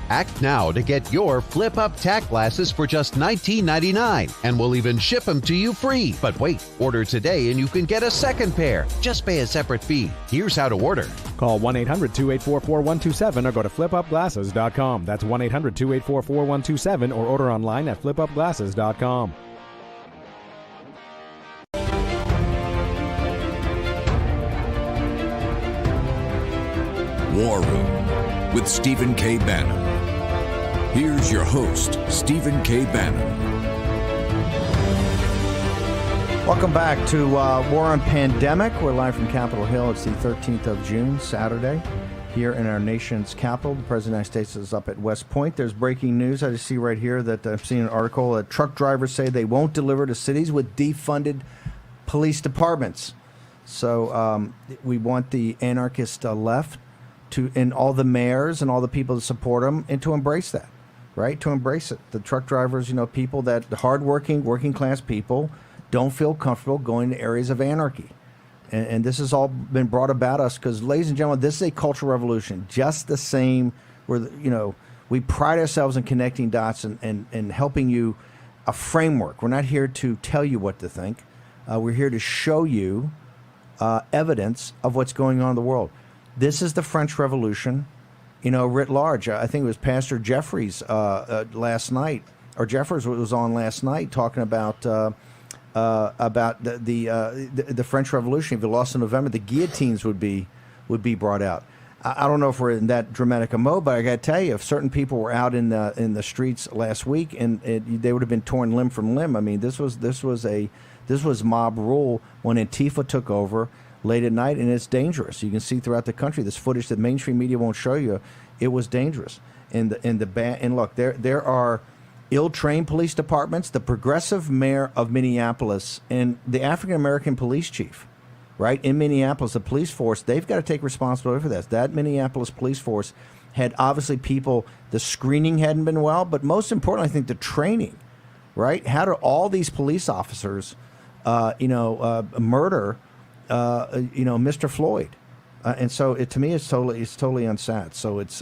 Speaker 28: Act now to get your flip-up tack glasses for just $19.99, and we'll even ship them to you free. But wait, order today and you can get a second pair. Just pay a separate fee. Here's how to order.
Speaker 29: Call 1-800-284-4127 or go to flipupglasses.com. That's 1-800-284-4127 or order online at flipupglasses.com.
Speaker 8: War Room with Stephen K. Bannon. Here's your host, Stephen K. Bannon.
Speaker 9: Welcome back to War on Pandemic. We're live from Capitol Hill. It's the 13th of June, Saturday, here in our nation's capital. The President of the United States is up at West Point. There's breaking news. I just see right here that I've seen an article that truck drivers say they won't deliver to cities with defunded police departments. So we want the anarchist left and all the mayors and all the people that support them and to embrace that, right? To embrace it. The truck drivers, people that hardworking, working class people don't feel comfortable going to areas of anarchy. And this has all been brought about us because, ladies and gentlemen, this is a cultural revolution. Just the same, where we pride ourselves in connecting dots and helping you a framework. We're not here to tell you what to think. We're here to show you evidence of what's going on in the world. This is the French Revolution, writ large. I think it was Pastor Jeffries last night, or Jeffers was on last night talking about the French Revolution. If you lost in November, the guillotines would be brought out. I don't know if we're in that dramatic a mode, but I got to tell you, if certain people were out in the streets last week, and they would have been torn limb from limb. I mean, this was mob rule when Antifa took over late at night, and it's dangerous. You can see throughout the country this footage that mainstream media won't show you. It was dangerous. And look, there are ill-trained police departments. The progressive mayor of Minneapolis and the African-American police chief, right, in Minneapolis, the police force, they've got to take responsibility for this. That Minneapolis police force had obviously people, the screening hadn't been well, but most importantly, I think the training, right? How do all these police officers, murder, Mr. Floyd? And so to me, it's totally unsat. So it's,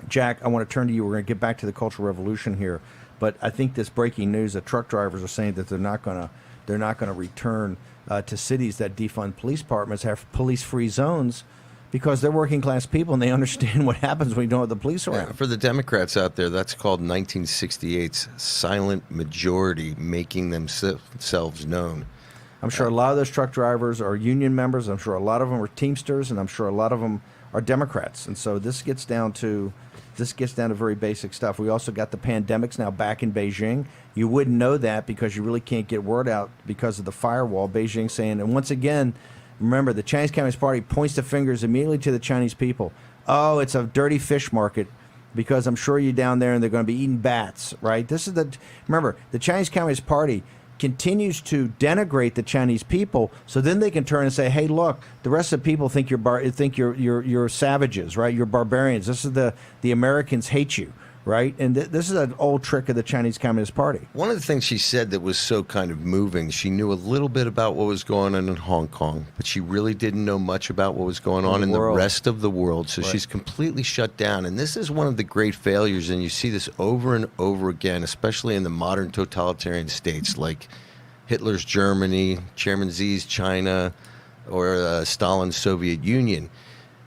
Speaker 9: Jack, I want to turn to you. We're going to get back to the Cultural Revolution here, but I think this breaking news that truck drivers are saying that they're not going to return to cities that defund police departments, have police-free zones, because they're working class people and they understand what happens when you don't have the police around.
Speaker 20: Yeah, for the Democrats out there, that's called 1968's silent majority making themselves known.
Speaker 9: I'm sure a lot of those truck drivers are union members. I'm sure a lot of them are Teamsters, and I'm sure a lot of them are Democrats. And so this gets down to very basic stuff. We also got the pandemics now back in Beijing. You wouldn't know that because you really can't get word out because of the firewall. Beijing saying, and once again, remember, the Chinese Communist Party points the fingers immediately to the Chinese people. Oh, it's a dirty fish market because I'm sure you're down there and they're going to be eating bats, right? Remember, the Chinese Communist Party continues to denigrate the Chinese people, so then they can turn and say, "Hey, look, the rest of the people think you're savages, right? You're barbarians. This is the Americans hate you, right?" And this is an old trick of the Chinese Communist Party.
Speaker 20: One of the things she said that was so kind of moving, she knew a little bit about what was going on in Hong Kong, but she really didn't know much about what was going on in the rest of the world. So she's completely shut down. And this is one of the great failures, and you see this over and over again, especially in the modern totalitarian states like Hitler's Germany, Chairman Xi's China, or Stalin's Soviet Union.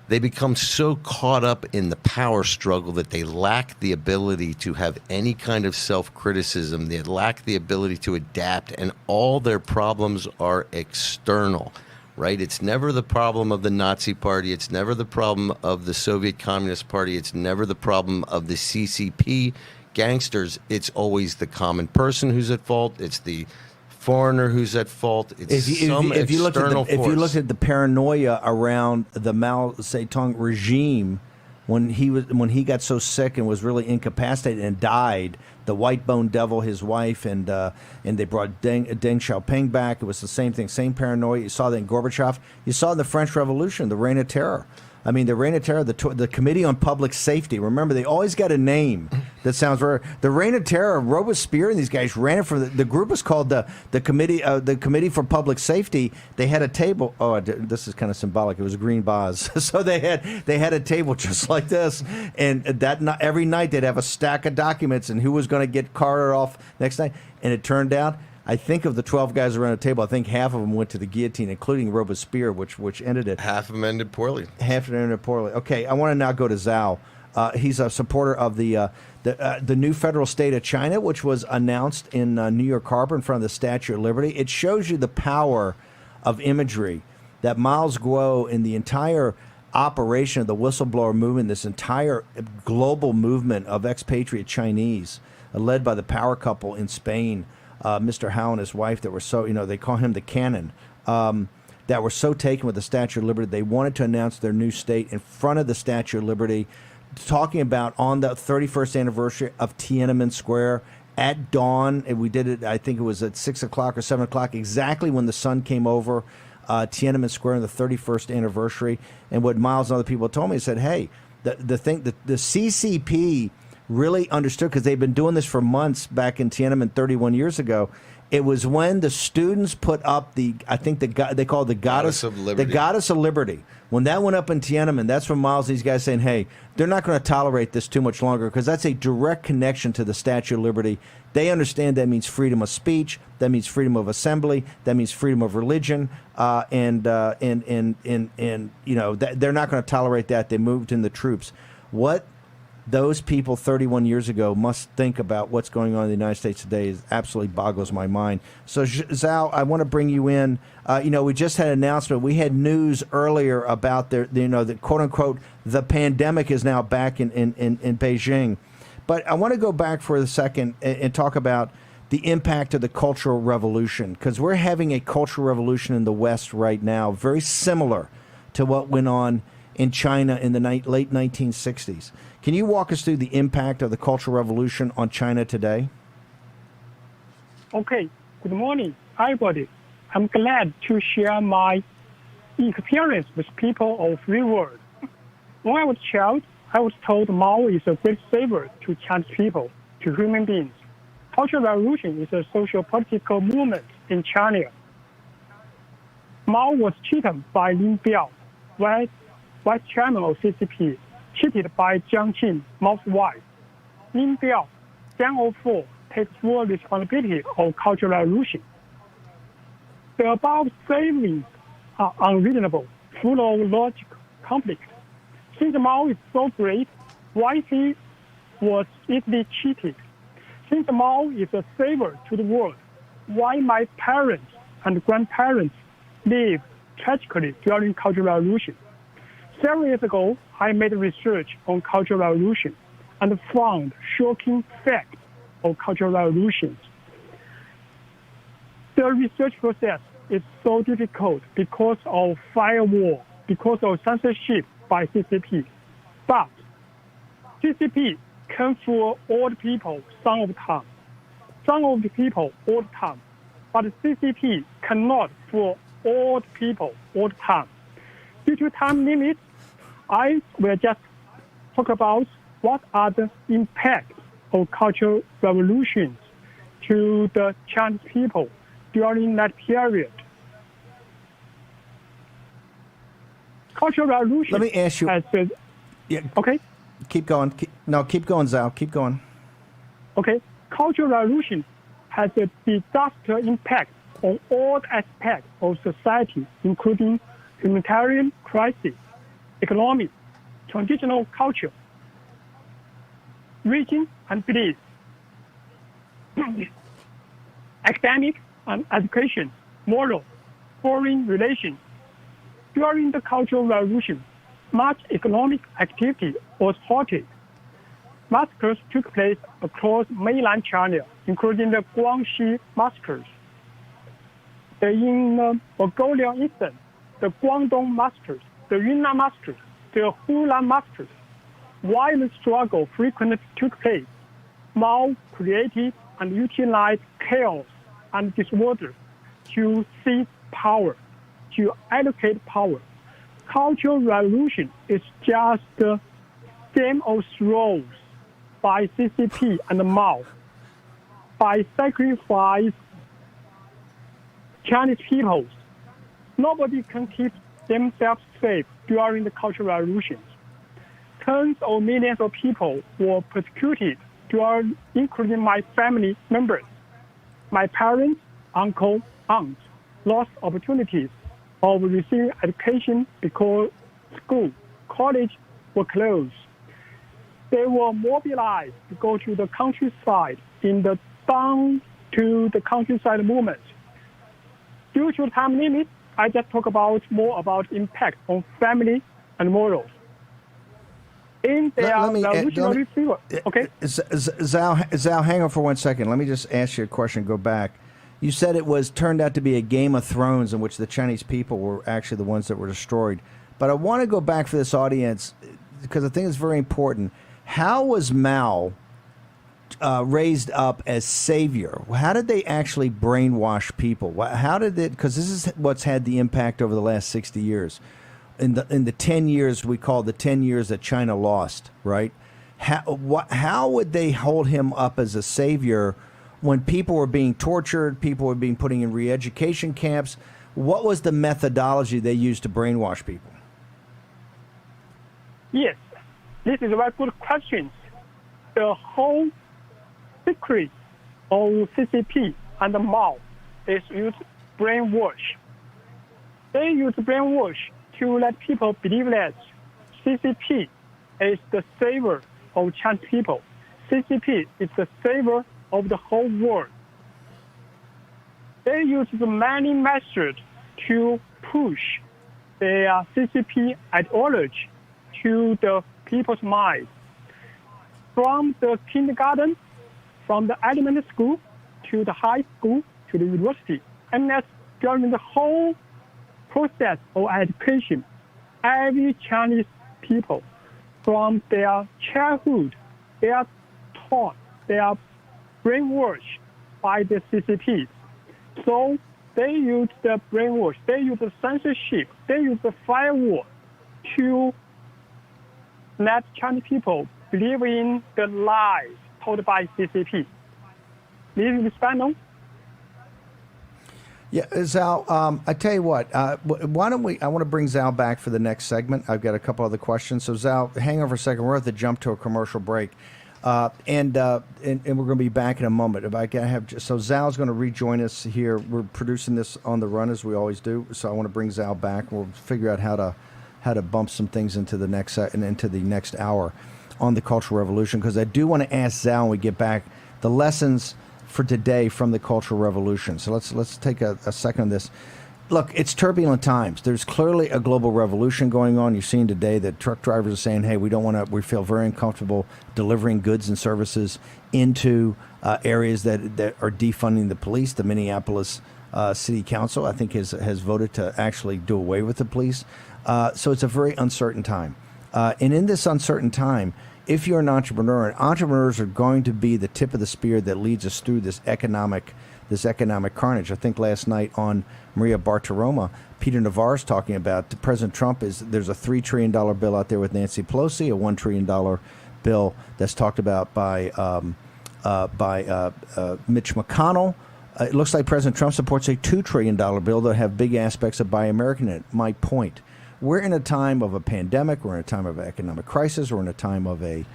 Speaker 20: They become so caught up in the power struggle that they lack the ability to have any kind of self-criticism. They lack the ability to adapt, and all their problems are external, right? It's never the problem of the Nazi Party. It's never the problem of the Soviet Communist Party. It's never the problem of the CCP gangsters. It's always the common person who's at fault. It's the foreigner who's at fault. It's if you look at the paranoia around the Mao Zedong regime, when he got so sick and was really incapacitated and died, the white bone devil, his wife, and they brought Deng Xiaoping back. It was the same thing, same paranoia. You saw that in Gorbachev. You saw in the French Revolution, the Reign of Terror. I mean, the Reign of Terror, the Committee on Public Safety. Remember, they always got a name that sounds very. The Reign of Terror, Robespierre and these guys ran it for the group was called the Committee for Public Safety. They had a table. Oh, this is kind of symbolic. It was a green vase. So they had a table just like this, and every night they'd have a stack of documents and who was going to get carted off next night. And it turned out, I think of the 12 guys around the table, I think half of them went to the guillotine, including Robespierre, which ended it. Half of them ended poorly.
Speaker 9: Okay, I want to now go to Zhao. He's a supporter of the new federal state of China, which was announced in New York Harbor in front of the Statue of Liberty. It shows you the power of imagery that Miles Guo and the entire operation of the whistleblower movement, this entire global movement of expatriate Chinese, led by the power couple in Spain, Mr. Howe and his wife, that were so, they call him the Cannon. that were so taken with the Statue of Liberty, they wanted to announce their new state in front of the Statue of Liberty, talking about on the 31st anniversary of Tiananmen Square at dawn. And we did it, I think it was at 6 o'clock or 7 o'clock, exactly when the sun came over Tiananmen Square on the 31st anniversary. And what Miles and other people told me, said, hey, the CCP really understood, because they've been doing this for months back in Tiananmen 31 years ago. It was when the students put up they call it the Goddess of Liberty. The Goddess of Liberty. When that went up in Tiananmen, that's when Miles, these guys saying, hey, they're not going to tolerate this too much longer, because that's a direct connection to the Statue of Liberty. They understand that means freedom of speech, that means freedom of assembly, that means freedom of religion, and you know, they're not going to tolerate that. They moved in the troops. What those people 31 years ago must think about what's going on in the United States today is absolutely boggles my mind. So, Zhao, I want to bring you in. You know, we just had an announcement. We had news earlier about the quote unquote the pandemic is now back in Beijing. But I want to go back for a second and talk about the impact of the Cultural Revolution, because we're having a cultural revolution in the West right now, very similar to what went on in China in the late 1960s. Can you walk us through the impact of the Cultural Revolution on China today?
Speaker 2: Okay. Good morning, everybody. I'm glad to share my experience with people of the world. When I was a child, I was told Mao is a great savior to Chinese people, to human beings. Cultural Revolution is a social-political movement in China. Mao was cheated by Lin Biao, vice chairman of CCP, cheated by Jiang Qin, Mao's wife. Lin Biao, Jiang 04, takes full responsibility of Cultural Revolution. The above statements are unreasonable, full of logic conflict. Since Mao is so great, why he was easily cheated? Since Mao is a savior to the world, why my parents and grandparents lived tragically during Cultural Revolution? Several years ago, I made research on Cultural Revolution and found shocking facts of Cultural Revolutions. The research process is so difficult because of firewall, because of censorship by CCP. But CCP can fool all the people some of the time. Some of the people all the time. But CCP cannot fool all the people all the time. Due to time limit, I will just talk about what are the impacts of cultural revolutions to the Chinese people during that period. Cultural revolution.
Speaker 9: Let me ask you.
Speaker 2: Okay.
Speaker 9: Keep going. Keep going, Zhao. Keep going.
Speaker 2: Okay. Cultural revolution has a disaster impact on all aspects of society, including humanitarian crisis, economic, traditional culture, religion and belief, academic and education, moral, foreign relations. During the Cultural Revolution, much economic activity was halted. Massacres took place across mainland China, including the Guangxi massacres. In the Mongolian Eastern, the Guangdong massacres, the Yunnan massacres, the Hunan massacres. Violent struggle frequently took place. Mao created and utilized chaos and disorder to seize power, to allocate power. Cultural revolution is just the same old roles by CCP and Mao. By sacrifice Chinese peoples, nobody can keep themselves safe during the Cultural Revolutions. Tens of millions of people were persecuted, including my family members. My parents, uncle, aunts lost opportunities of receiving education because school, college were closed. They were mobilized to go to the countryside in the down to the countryside movement. Due to time limit, I just talk about more about impact on family and morals. In their revolutionary fever. Okay.
Speaker 9: Zhao, hang on for 1 second. Let me just ask you a question. Go back. You said it was turned out to be a Game of Thrones in which the Chinese people were actually the ones that were destroyed. But I want to go back for this audience because I think it's very important. How was Mao raised up as savior? How did they actually brainwash people? How did it? Because this is what's had the impact over the last 60 years. In the 10 years we call the 10 years that China lost, right? How would they hold him up as a savior when people were being tortured, people were being put in re-education camps? What was the methodology they used to brainwash people?
Speaker 2: Yes, this is a very good question. The whole secret of CCP and Mao is use brainwash. They use brainwash to let people believe that CCP is the savior of Chinese people. CCP is the savior of the whole world. They use many methods to push their CCP ideology to the people's minds. From the kindergarten, from the elementary school, to the high school, to the university. And that's during the whole process of education. Every Chinese people, from their childhood, they are taught, they are brainwashed by the CCP. So they use the brainwash, they use the censorship, they use the firewall to let Chinese people believe in the lies told by CCP. This is Bannon.
Speaker 9: Yeah, Zal, I tell you what, why don't we, I want to bring Zal back for the next segment. I've got a couple other questions. So Zal, hang on for a second. We're at the jump to a commercial break. And we're going to be back in a moment. If I can have, so Zal's going to rejoin us here. We're producing this on the run as we always do. So I want to bring Zal back. We'll figure out how to bump some things into the next hour on the Cultural Revolution, because I do want to ask Zal when we get back the lessons for today from the Cultural Revolution. So let's take a second on this. Look, it's turbulent times. There's clearly a global revolution going on. You're seeing today that truck drivers are saying, hey, we feel very uncomfortable delivering goods and services into areas that are defunding the police. The Minneapolis City Council, I think, has voted to actually do away with the police. So it's a very uncertain time. And in this uncertain time, if you're an entrepreneur, and entrepreneurs are going to be the tip of the spear that leads us through this economic carnage. I think last night on Maria Bartiromo, Peter Navarro's talking about President Trump there's a $3 trillion bill out there with Nancy Pelosi, a $1 trillion bill that's talked about by Mitch McConnell. It looks like President Trump supports a $2 trillion bill that have big aspects of Buy American in it. My point. We're in a time of a pandemic. We're in a time of economic crisis. We're in a time of a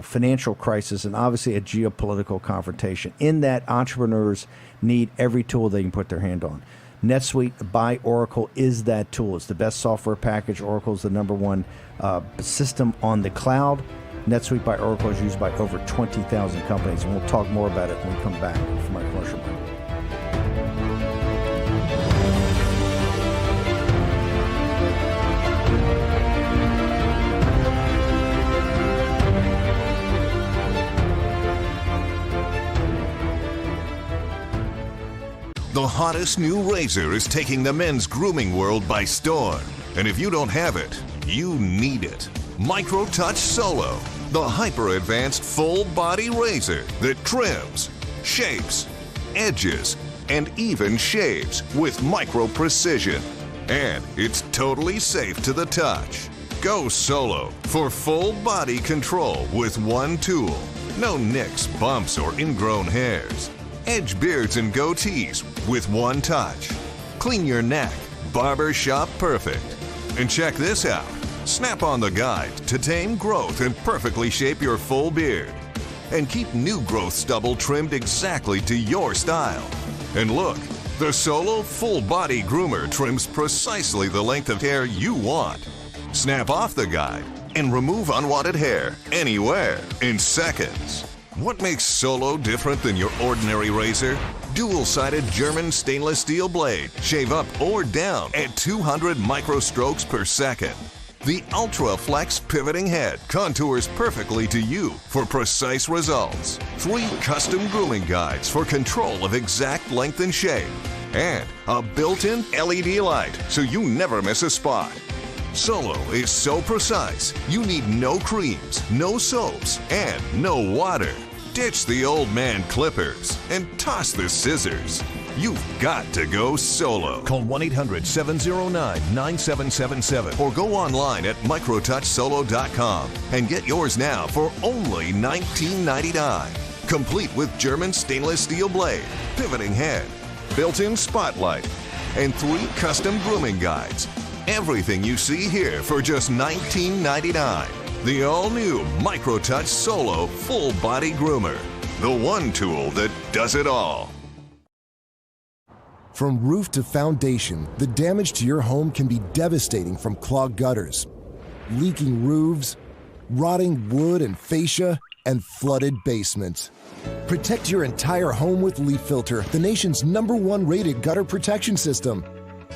Speaker 9: financial crisis, and obviously a geopolitical confrontation. In that, entrepreneurs need every tool they can put their hand on. NetSuite by Oracle is that tool. It's the best software package. Oracle is the number one system on the cloud. NetSuite by Oracle is used by over 20,000 companies, and we'll talk more about it when we come back from our commercial break.
Speaker 3: The hottest new razor is taking the men's grooming world by storm. And if you don't have it, you need it. Micro Touch Solo, the hyper-advanced full-body razor that trims, shapes, edges, and even shaves with micro precision. And it's totally safe to the touch. Go solo for full body control with one tool. No nicks, bumps, or ingrown hairs. Edge beards and goatees with one touch. Clean your neck, barber shop perfect. And check this out. Snap on the guide to tame growth and perfectly shape your full beard. And keep new growth stubble trimmed exactly to your style. And look, the Solo Full Body Groomer trims precisely the length of hair you want. Snap off the guide and remove unwanted hair anywhere in seconds. What makes Solo different than your ordinary razor? Dual-sided German stainless steel blade. Shave up or down at 200 micro strokes per second. The Ultra Flex pivoting head contours perfectly to you for precise results. 3 custom grooming guides for control of exact length and shape. And a built-in LED light so you never miss a spot. Solo is so precise, you need no creams, no soaps, and no water. Ditch the old man clippers and toss the scissors. You've got to go solo. Call 1-800-709-9777 or go online at microtouchsolo.com and get yours now for only $19.99. Complete with German stainless steel blade, pivoting head, built-in spotlight, and 3 custom grooming guides. Everything you see here for just $19.99. The all-new MicroTouch Solo Full Body Groomer. The one tool that does it all.
Speaker 1: From roof to foundation, the damage to your home can be devastating from clogged gutters, leaking roofs, rotting wood and fascia, and flooded basements. Protect your entire home with Leaf Filter, the nation's #1 rated gutter protection system.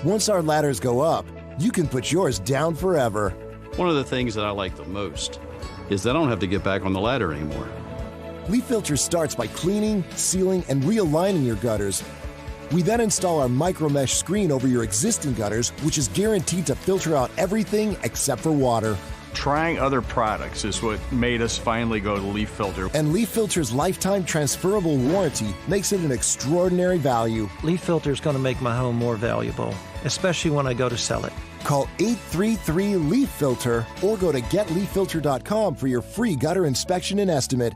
Speaker 1: Once our ladders go up, you can put yours down forever.
Speaker 22: One of the things that I like the most is that I don't have to get back on the ladder anymore.
Speaker 1: Leaf Filter starts by cleaning, sealing, and realigning your gutters. We then install our micro mesh screen over your existing gutters, which is guaranteed to filter out everything except for water.
Speaker 23: Trying other products is what made us finally go to Leaf Filter.
Speaker 1: And Leaf Filter's lifetime transferable warranty makes it an extraordinary value.
Speaker 24: Leaf Filter is going to make my home more valuable, especially when I go to sell it.
Speaker 1: Call 833-LEAF-FILTER or go to getleaffilter.com for your free gutter inspection and estimate.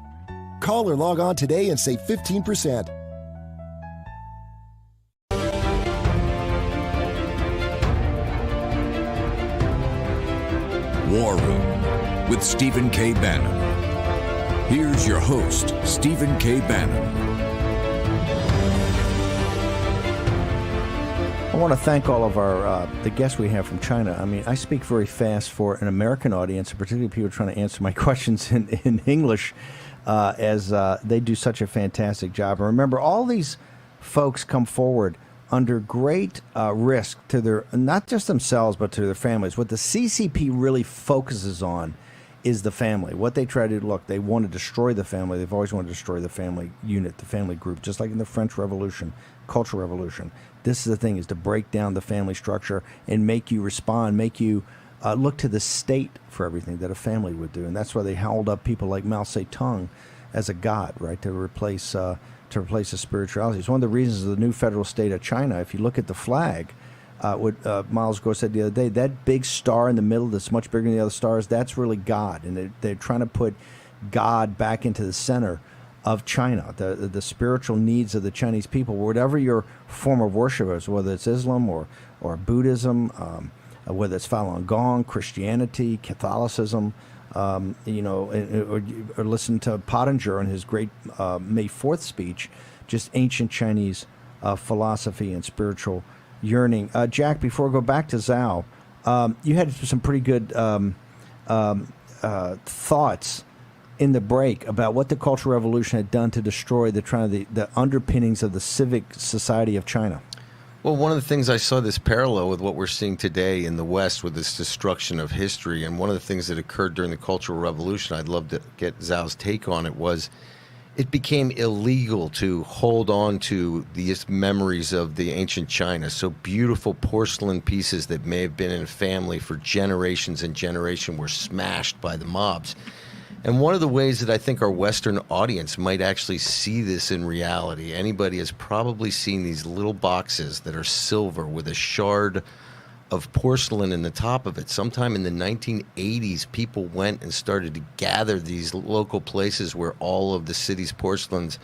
Speaker 1: Call or log on today and save 15%.
Speaker 8: War Room with Stephen K. Bannon. Here's your host, Stephen K. Bannon.
Speaker 9: I want to thank all of our the guests we have from China. I mean, I speak very fast for an American audience, and particularly people trying to answer my questions in English, as they do such a fantastic job. And remember, all these folks come forward under great risk to their, not just themselves, but to their families. What the CCP really focuses on is the family. What they try to do, look, they want to destroy the family. They've always wanted to destroy the family unit, the family group, just like in the French Revolution, Cultural Revolution. This is the thing, is to break down the family structure and make you respond, make you look to the state for everything that a family would do. And that's why they held up people like Mao Zedong as a god, right, to replace the spirituality. It's one of the reasons of the new federal state of China. If you look at the flag, what Miles Gore said the other day, that big star in the middle that's much bigger than the other stars, that's really God. And they're trying to put God back into the center of China, the spiritual needs of the Chinese people, whatever your form of worship is, whether it's Islam or Buddhism, whether it's Falun Gong, Christianity, Catholicism, or listen to Pottinger in his great May 4th speech, just ancient Chinese philosophy and spiritual yearning. Jack, before I go back to Zhao, you had some pretty good thoughts in the break about what the Cultural Revolution had done to destroy the underpinnings of the civic society of China.
Speaker 20: Well, one of the things I saw this parallel with what we're seeing today in the West with this destruction of history, and one of the things that occurred during the Cultural Revolution, I'd love to get Zhao's take on it, was it became illegal to hold on to these memories of the ancient China. So beautiful porcelain pieces that may have been in a family for generations and generations were smashed by the mobs. And one of the ways that I think our Western audience might actually see this in reality, anybody has probably seen these little boxes that are silver with a shard of porcelain in the top of it. Sometime in the 1980s, people went and started to gather these local places where all of the city's porcelains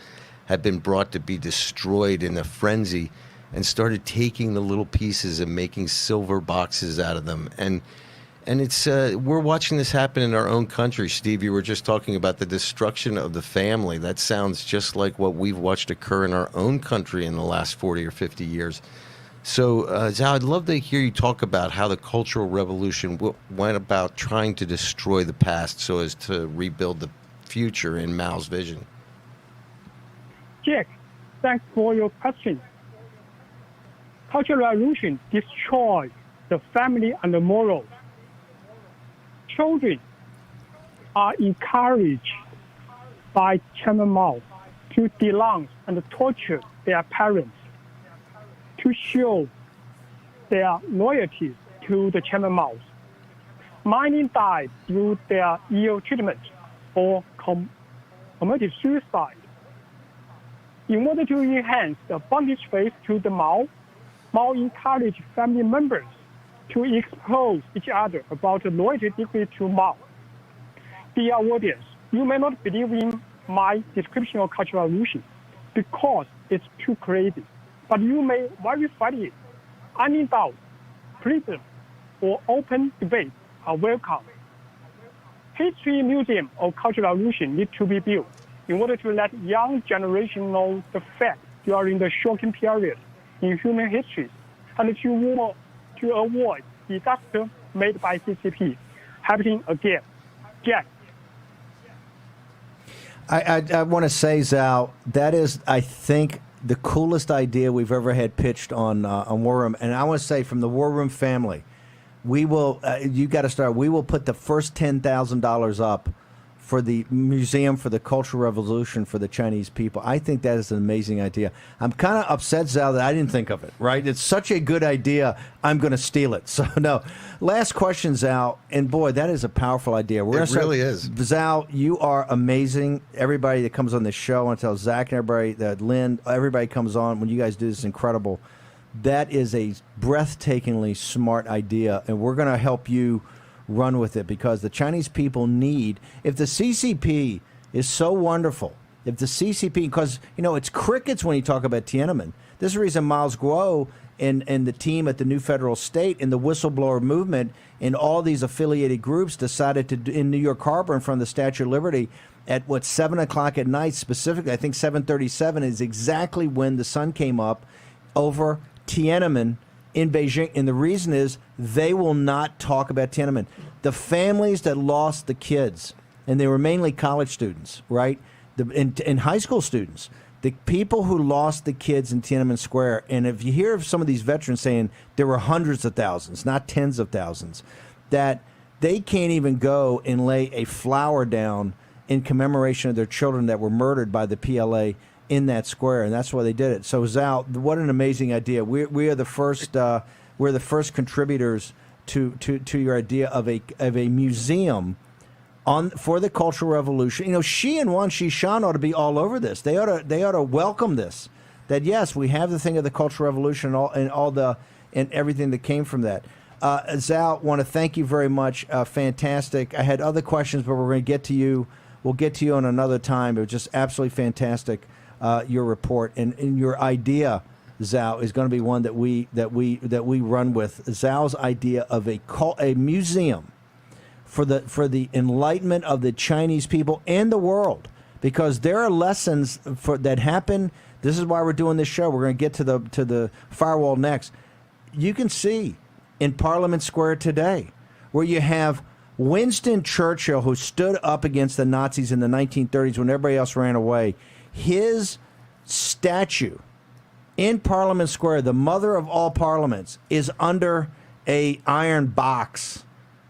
Speaker 20: had been brought to be destroyed in a frenzy, and started taking the little pieces and making silver boxes out of them. And it's we're watching this happen in our own country. Steve, you were just talking about the destruction of the family. That sounds just like what we've watched occur in our own country in the last 40 or 50 years. So, Zhao, I'd love to hear you talk about how the Cultural Revolution went about trying to destroy the past so as to rebuild the future in Mao's vision.
Speaker 2: Jack, thanks for your question. Cultural Revolution destroyed the family and the morals. children are encouraged by Chairman Mao to denounce and torture their parents to show their loyalty to the Chairman Mao. Many died through their ill treatment or committed suicide. In order to enhance the bondage faith to the Mao encouraged family members to expose each other about the loyalty degree to Mao. Dear audience, you may not believe in my description of Cultural Revolution because it's too crazy, but you may verify it. Any doubt, criticism, or open debate are welcome. History Museum of Cultural Revolution need to be built in order to let young generation know the facts during the shocking period in human history and to avoid disaster made by CCP happening again. Jack.
Speaker 9: I want to say, Zhao, that is, I think, the coolest idea we've ever had pitched on WarRoom. And I want to say, from the WarRoom family, we will, you got to start, we will put the first $10,000 up for the Museum for the Cultural Revolution for the Chinese people. I think that is an amazing idea. I'm kind of upset, Zhao, that I didn't think of it, right? It's such a good idea, I'm going to steal it. So, no. Last question, Zhao, and boy, that is a powerful idea.
Speaker 20: It really is.
Speaker 9: Zhao, you are amazing. Everybody that comes on this show, I want to tell Zach and everybody, that Lynn, everybody comes on. When you guys do this, incredible. That is a breathtakingly smart idea, and we're going to help you run with it, because the Chinese people need, if the CCP is so wonderful, if the CCP, because, you know, it's crickets when you talk about Tiananmen. This is the reason Miles Guo and the team at the New Federal State and the whistleblower movement and all these affiliated groups decided to, in New York Harbor in front of the Statue of Liberty at 7 o'clock at night, specifically, I think 7:37 is exactly when the sun came up over Tiananmen in Beijing, and the reason is they will not talk about Tiananmen. The families that lost the kids, and they were mainly college students, right, and high school students, the people who lost the kids in Tiananmen Square, and if you hear of some of these veterans saying there were hundreds of thousands, not tens of thousands, that they can't even go and lay a flower down in commemoration of their children that were murdered by the PLA in that square, and that's why they did it. So, Zhao, what an amazing idea! We are the first we're the first contributors to your idea of a museum for the Cultural Revolution. You know, Xi and Wang Xishan ought to be all over this. They ought to welcome this. That yes, we have the thing of the Cultural Revolution and everything that came from that. Zhao, want to thank you very much. Fantastic. I had other questions, but we're going to get to you. We'll get to you on another time. It was just absolutely fantastic. Your report and your idea, Zhao, is going to be one that we run with. Zhao's idea of a museum for the enlightenment of the Chinese people and the world, because there are lessons that happen. This is why we're doing this show. We're going to get to the firewall next. You can see in Parliament Square today, where you have Winston Churchill, who stood up against the Nazis in the 1930s when everybody else ran away. His statue in Parliament Square, the mother of all parliaments, is under an iron box,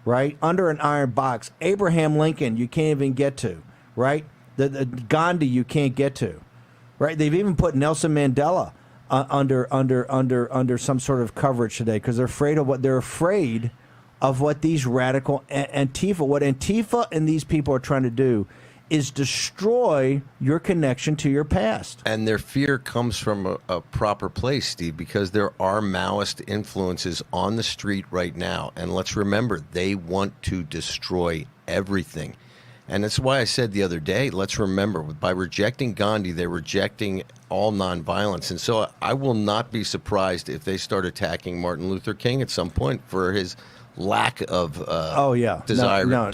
Speaker 9: right? Under an iron box. Abraham Lincoln, you can't even get to, right? The Gandhi, you can't get to, right? They've even put Nelson Mandela under some sort of coverage today because they're afraid of what these radical what Antifa and these people are trying to do is destroy your connection to your past.
Speaker 20: And their fear comes from a proper place, Steve, because there are Maoist influences on the street right now. And let's remember, they want to destroy everything. And that's why I said the other day, let's remember, by rejecting Gandhi, they're rejecting all nonviolence. And so I will not be surprised if they start attacking Martin Luther King at some point for his lack of desire to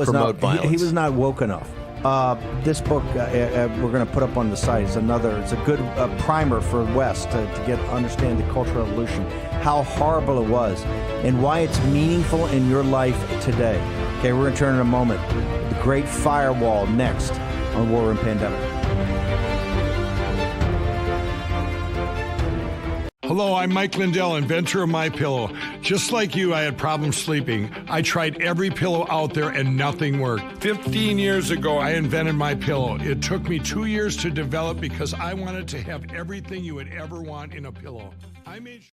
Speaker 20: promote violence.
Speaker 9: He was not woke enough. This book we're going to put up on the site. It's a good primer for West to understand the Cultural Revolution, how horrible it was, and why it's meaningful in your life today. Okay, we're going to turn in a moment. The Great Firewall next on WarRoom Pandemic.
Speaker 4: Hello, I'm Mike Lindell, inventor of MyPillow. Just like you, I had problems sleeping. I tried every pillow out there and nothing worked. 15 years ago, I invented my pillow. It took me 2 years to develop because I wanted to have everything you would ever want in a pillow. I made sure.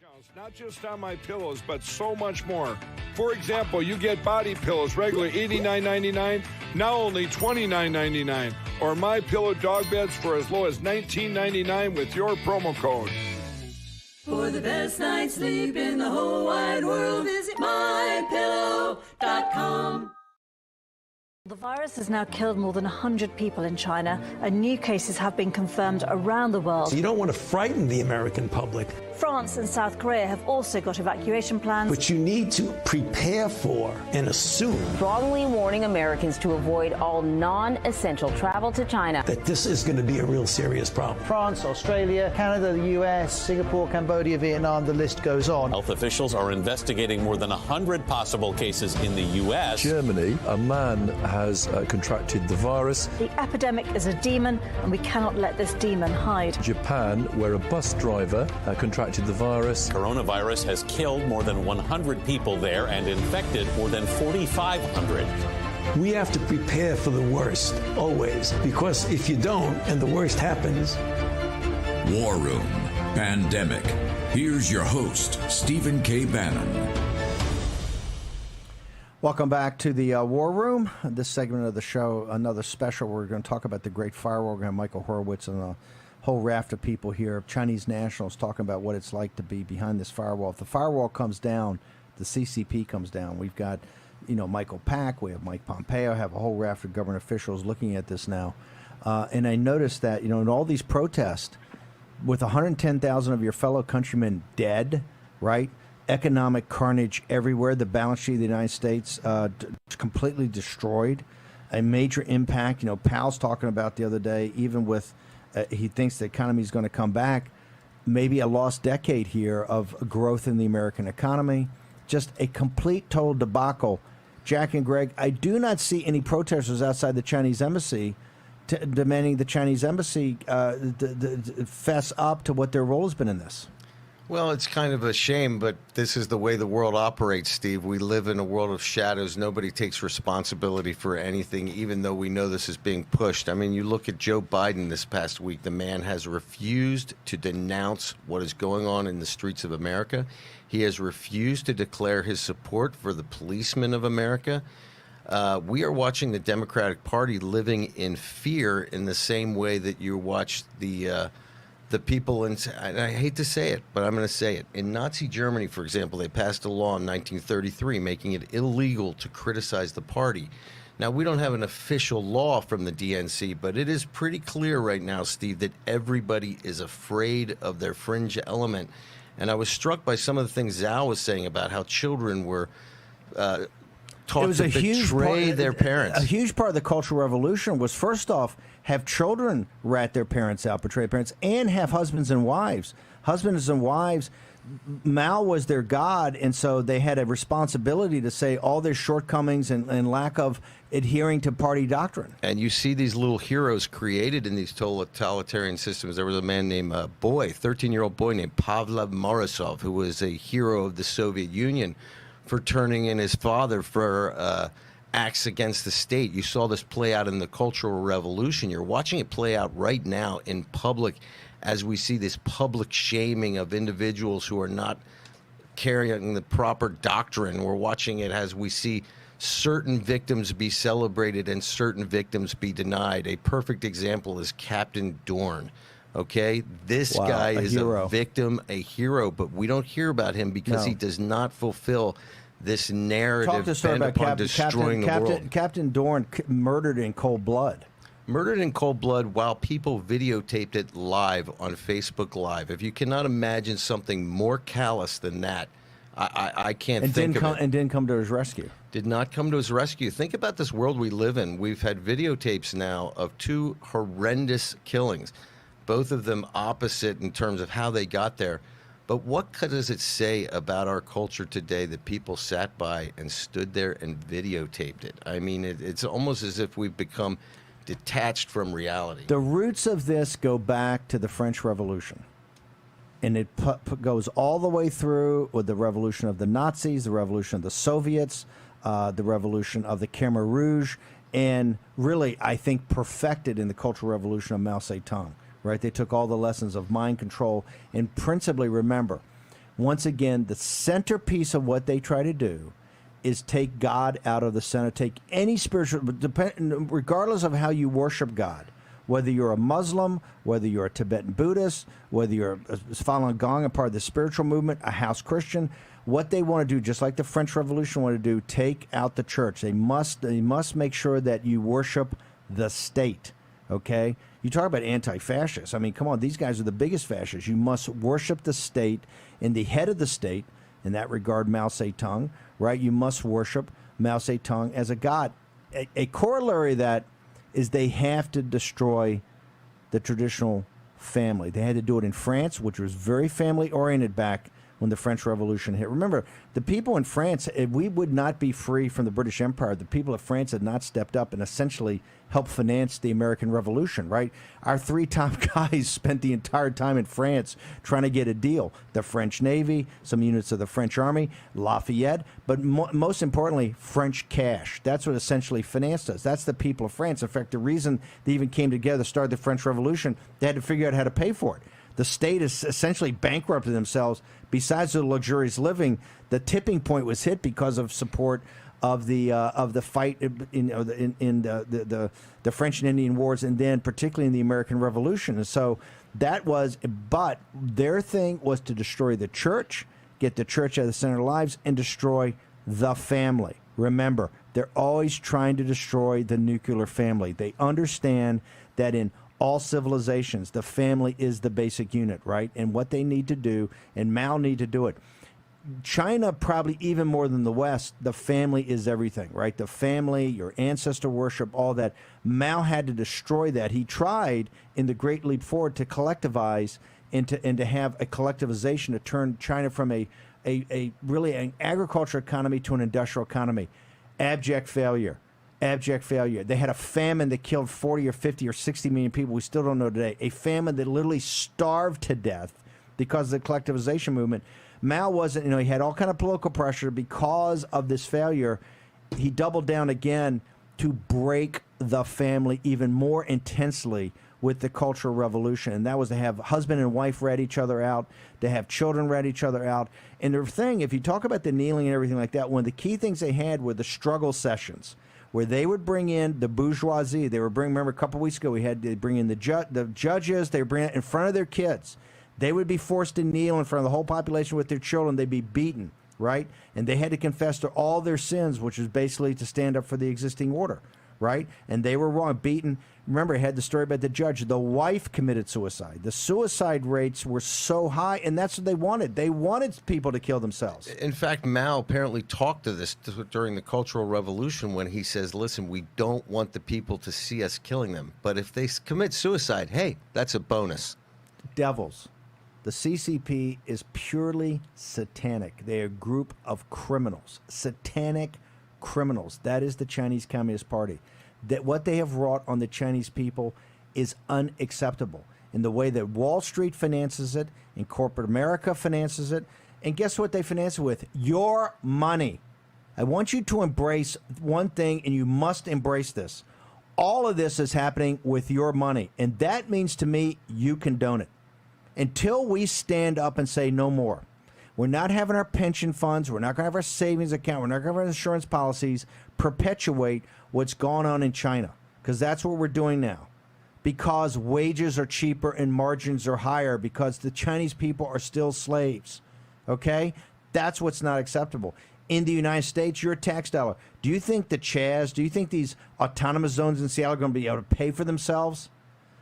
Speaker 4: Discounts, not just on my pillows, but so much more. For example, you get body pillows regular $89.99, now only $29.99, or My Pillow dog beds for as low as $19.99 with your promo code.
Speaker 5: For the best night's sleep in the whole wide world, visit mypillow.com.
Speaker 6: The virus has now killed more than 100 people in China, and new cases have been confirmed around the world.
Speaker 7: So you don't want to frighten the American public.
Speaker 6: France and South Korea have also got evacuation plans.
Speaker 7: But you need to prepare for and assume.
Speaker 10: Strongly warning Americans to avoid all non-essential travel to China.
Speaker 7: That this is going to be a real serious problem.
Speaker 12: France, Australia, Canada, the US, Singapore, Cambodia, Vietnam, the list goes on.
Speaker 13: Health officials are investigating more than 100 possible cases in the US.
Speaker 14: Germany, a man has contracted the virus.
Speaker 6: The epidemic is a demon, and we cannot let this demon hide.
Speaker 14: Japan, where a bus driver contracted the virus.
Speaker 13: Coronavirus has killed more than 100 people there and infected more than 4,500.
Speaker 7: We have to prepare for the worst, always, because if you don't and the worst happens.
Speaker 8: War Room Pandemic. Here's your host, Stephen K. Bannon.
Speaker 9: Welcome back to the War Room. This segment of the show, another special. We're going to talk about the Great Firewall. We're going to have Michael Horowitz and a whole raft of people here, Chinese nationals, talking about what it's like to be behind this firewall. If the firewall comes down, the CCP comes down. We've got, Michael Pack. We have Mike Pompeo. Have a whole raft of government officials looking at this now. And I noticed that, in all these protests, with 110,000 of your fellow countrymen dead, right? Economic carnage everywhere. The balance sheet of the United States completely destroyed. A major impact. Powell's talking about the other day, even with, he thinks the economy is going to come back. Maybe a lost decade here of growth in the American economy. Just a complete, total debacle. Jack and Greg, I do not see any protesters outside the Chinese embassy demanding the Chinese embassy fess up to what their role has been in this.
Speaker 20: Well, it's kind of a shame, but this is the way the world operates, Steve. We live in a world of shadows. Nobody takes responsibility for anything, even though we know this is being pushed. I mean, you look at Joe Biden this past week. The man has refused to denounce what is going on in the streets of America. He has refused to declare his support for the policemen of America. We are watching the Democratic Party living in fear in the same way that you watch the people, and I hate to say it, but I'm going to say it. In Nazi Germany, for example, they passed a law in 1933 making it illegal to criticize the party. Now, we don't have an official law from the DNC, but it is pretty clear right now, Steve, that everybody is afraid of their fringe element. And I was struck by some of the things Zhao was saying about how children were taught to betray their parents.
Speaker 9: A huge part of the Cultural Revolution was, first off, have children rat their parents out, betray their parents, and have husbands and wives. Husbands and wives Mao was their god, and so they had a responsibility to say all their shortcomings and lack of adhering to party doctrine.
Speaker 20: And you see these little heroes created in these totalitarian systems. There was a man named 13-year-old boy named Pavla Morozov, who was a hero of the Soviet Union for turning in his father for acts against the state. You saw this play out in the Cultural Revolution. You're watching it play out right now in public as we see this public shaming of individuals who are not carrying the proper doctrine. We're watching it as we see certain victims be celebrated and certain victims be denied. A perfect example is Captain Dorn. Okay, this guy is a victim, a hero, but we don't hear about him because he does not fulfill this narrative bent upon destroying the world.
Speaker 9: Captain Dorn murdered in cold blood.
Speaker 20: Murdered in cold blood while people videotaped it live on Facebook Live. If you cannot imagine something more callous than that, I can't think of it.
Speaker 9: And didn't come to his rescue.
Speaker 20: Did not come to his rescue. Think about this world we live in. We've had videotapes now of two horrendous killings, both of them opposite in terms of how they got there. But what does it say about our culture today that people sat by and stood there and videotaped it? I mean, it's almost as if we've become detached from reality.
Speaker 9: The roots of this go back to the French Revolution. And it goes all the way through with the revolution of the Nazis, the revolution of the Soviets, the revolution of the Khmer Rouge, and really, I think, perfected in the Cultural Revolution of Mao Zedong. Right? They took all the lessons of mind control and principally, remember, once again, the centerpiece of what they try to do is take God out of the center, take any spiritual, regardless of how you worship God, whether you're a Muslim, whether you're a Tibetan Buddhist, whether you're a Falun Gong, a part of the spiritual movement, a house Christian, what they want to do, just like the French Revolution wanted to do, take out the church. They must make sure that you worship the state, okay? You talk about anti-fascists. I mean, come on, these guys are the biggest fascists. You must worship the state, and the head of the state, in that regard, Mao Zedong, right? You must worship Mao Zedong as a god. A corollary of that is they have to destroy the traditional family. They had to do it in France, which was very family-oriented back when the French Revolution hit. Remember, the people in France, we would not be free from the British Empire. The people of France had not stepped up and essentially helped finance the American Revolution, right? Our three top guys spent the entire time in France trying to get a deal. The French Navy, some units of the French Army, Lafayette, but most importantly, French cash. That's what essentially financed us. That's the people of France. In fact, the reason they even came together, started the French Revolution, they had to figure out how to pay for it. The state has essentially bankrupted themselves. Besides the luxurious living, the tipping point was hit because of support of the fight in the French and Indian Wars, and then particularly in the American Revolution. And so that was, but their thing was to destroy the church, get the church out of the center of lives, and destroy the family. Remember, they're always trying to destroy the nuclear family. They understand that in all civilizations, the family is the basic unit, right? And what they need to do, and Mao need to do it. China, probably even more than the West, the family is everything, right? The family, your ancestor worship, all that. Mao had to destroy that. He tried in the Great Leap Forward to collectivize and to have a collectivization to turn China from a really an agricultural economy to an industrial economy. Abject failure. Abject failure. They had a famine that killed 40 or 50 or 60 million people. We still don't know today. A famine that literally starved to death because of the collectivization movement. Mao wasn't, he had all kind of political pressure because of this failure. He doubled down again to break the family even more intensely with the Cultural Revolution. And that was to have husband and wife rat each other out, to have children rat each other out. And the thing, if you talk about the kneeling and everything like that, one of the key things they had were the struggle sessions, where they would bring in the bourgeoisie. They were remember a couple of weeks ago, they bring in the judges, they would bring it in front of their kids. They would be forced to kneel in front of the whole population with their children. They'd be beaten, right? And they had to confess to all their sins, which was basically to stand up for the existing order, right? And they were wrong, beaten. Remember, I had the story about the judge. The wife committed suicide. The suicide rates were so high, and that's what they wanted. They wanted people to kill themselves.
Speaker 20: In fact, Mao apparently talked to this during the Cultural Revolution when he says, listen, we don't want the people to see us killing them. But if they commit suicide, hey, that's a bonus.
Speaker 9: Devils. The CCP is purely satanic. They are a group of criminals, satanic criminals. That is the Chinese Communist Party. That what they have wrought on the Chinese people is unacceptable. In the way that Wall Street finances it, and corporate America finances it, and guess what they finance it with? Your money. I want you to embrace one thing, and you must embrace this. All of this is happening with your money, and that means to me you condone it. Until we stand up and say no more. We're not having our pension funds, we're not going to have our savings account, we're not going to have our insurance policies perpetuate what's going on in China, because that's what we're doing now. Because wages are cheaper and margins are higher, because the Chinese people are still slaves. Okay? That's what's not acceptable. In the United States, you're a tax dollar. Do you think the Chaz, do you think these autonomous zones in Seattle are going to be able to pay for themselves?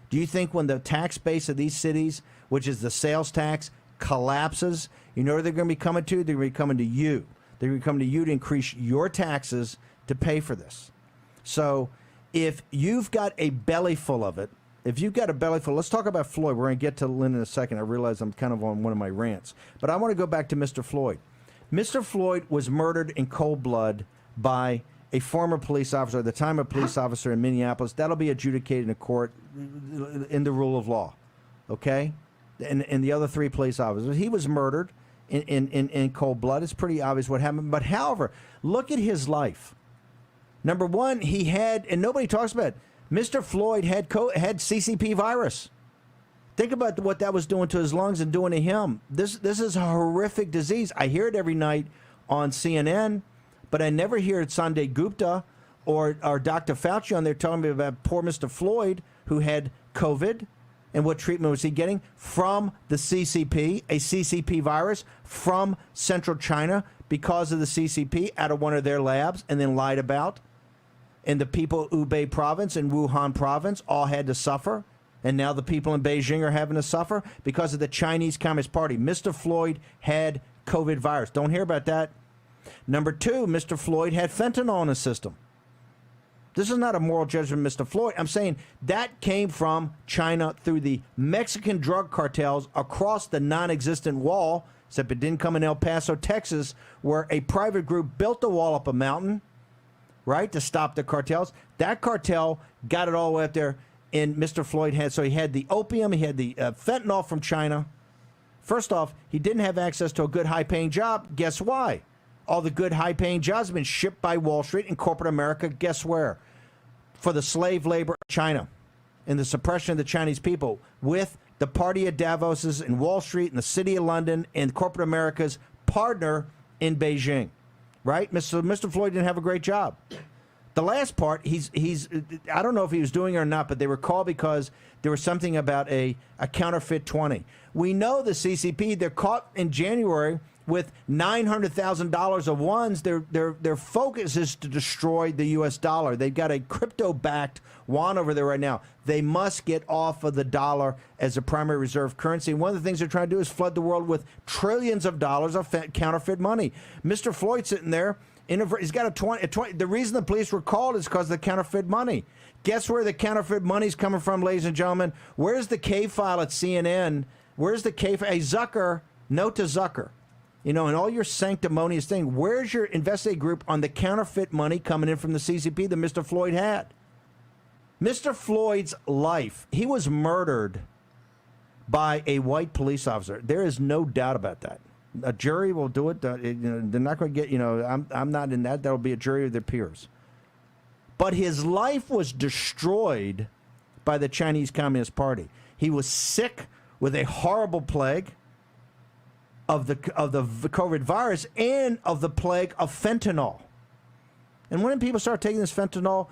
Speaker 9: Do you think when the tax base of these cities, which is the sales tax, collapses, you know where they're going to be coming to? They're going to be coming to you. They're going to be coming to you to increase your taxes to pay for this. So if you've got a belly full of it, let's talk about Floyd. We're going to get to Lynn in a second. I realize I'm kind of on one of my rants. But I want to go back to Mr. Floyd. Mr. Floyd was murdered in cold blood by a former police officer, at the time a police officer in Minneapolis. That'll be adjudicated in court in the rule of law, okay? And the other 3 police officers. He was murdered in cold blood. It's pretty obvious what happened. But however, look at his life. Number one, he had, and nobody talks about it, Mr. Floyd had CCP virus. Think about what that was doing to his lungs and doing to him. This is a horrific disease. I hear it every night on CNN, but I never hear it Sanjay Gupta or Dr. Fauci on there telling me about poor Mr. Floyd who had COVID and what treatment was he getting from the CCP, a CCP virus from central China because of the CCP out of one of their labs and then lied about. And the people of Hubei province and Wuhan province all had to suffer. And now the people in Beijing are having to suffer because of the Chinese Communist Party. Mr. Floyd had COVID virus. Don't hear about that. Number 2, Mr. Floyd had fentanyl in his system. This is not a moral judgment of Mr. Floyd. I'm saying that came from China through the Mexican drug cartels across the non-existent wall, except it didn't come in El Paso, Texas, where a private group built a wall up a mountain, right, to stop the cartels. That cartel got it all the way up there. And Mr. Floyd had the opium, he had the fentanyl from China. First off, he didn't have access to a good high-paying job. Guess why? All the good high-paying jobs have been shipped by Wall Street and corporate America. Guess where? For the slave labor of China and the suppression of the Chinese people with the party of Davos's in Wall Street and the city of London and corporate America's partner in Beijing. Right? Mr. Floyd didn't have a great job. The last part, he's I don't know if he was doing it or not, but they were called because there was something about a counterfeit 20. We know the CCP, they're caught in January with $900,000 of ones. Their focus is to destroy the U.S. dollar. They've got a crypto-backed yuan over there right now. They must get off of the dollar as a primary reserve currency. And one of the things they're trying to do is flood the world with trillions of dollars of counterfeit money. Mr. Floyd sitting there, he's got a 20. The reason the police were called is because of the counterfeit money. Guess where the counterfeit money's coming from, ladies and gentlemen? Where's the K file at CNN? Where's the K file? Hey, Zucker, note to Zucker. You know, and all your sanctimonious thing, where's your investigative group on the counterfeit money coming in from the CCP that Mr. Floyd had? Mr. Floyd's life, he was murdered by a white police officer. There is no doubt about that. A jury will do it. They're not going to get, I'm not in that. That'll be a jury of their peers. But his life was destroyed by the Chinese Communist Party. He was sick with a horrible plague of the COVID virus and of the plague of fentanyl. And when people start taking this fentanyl,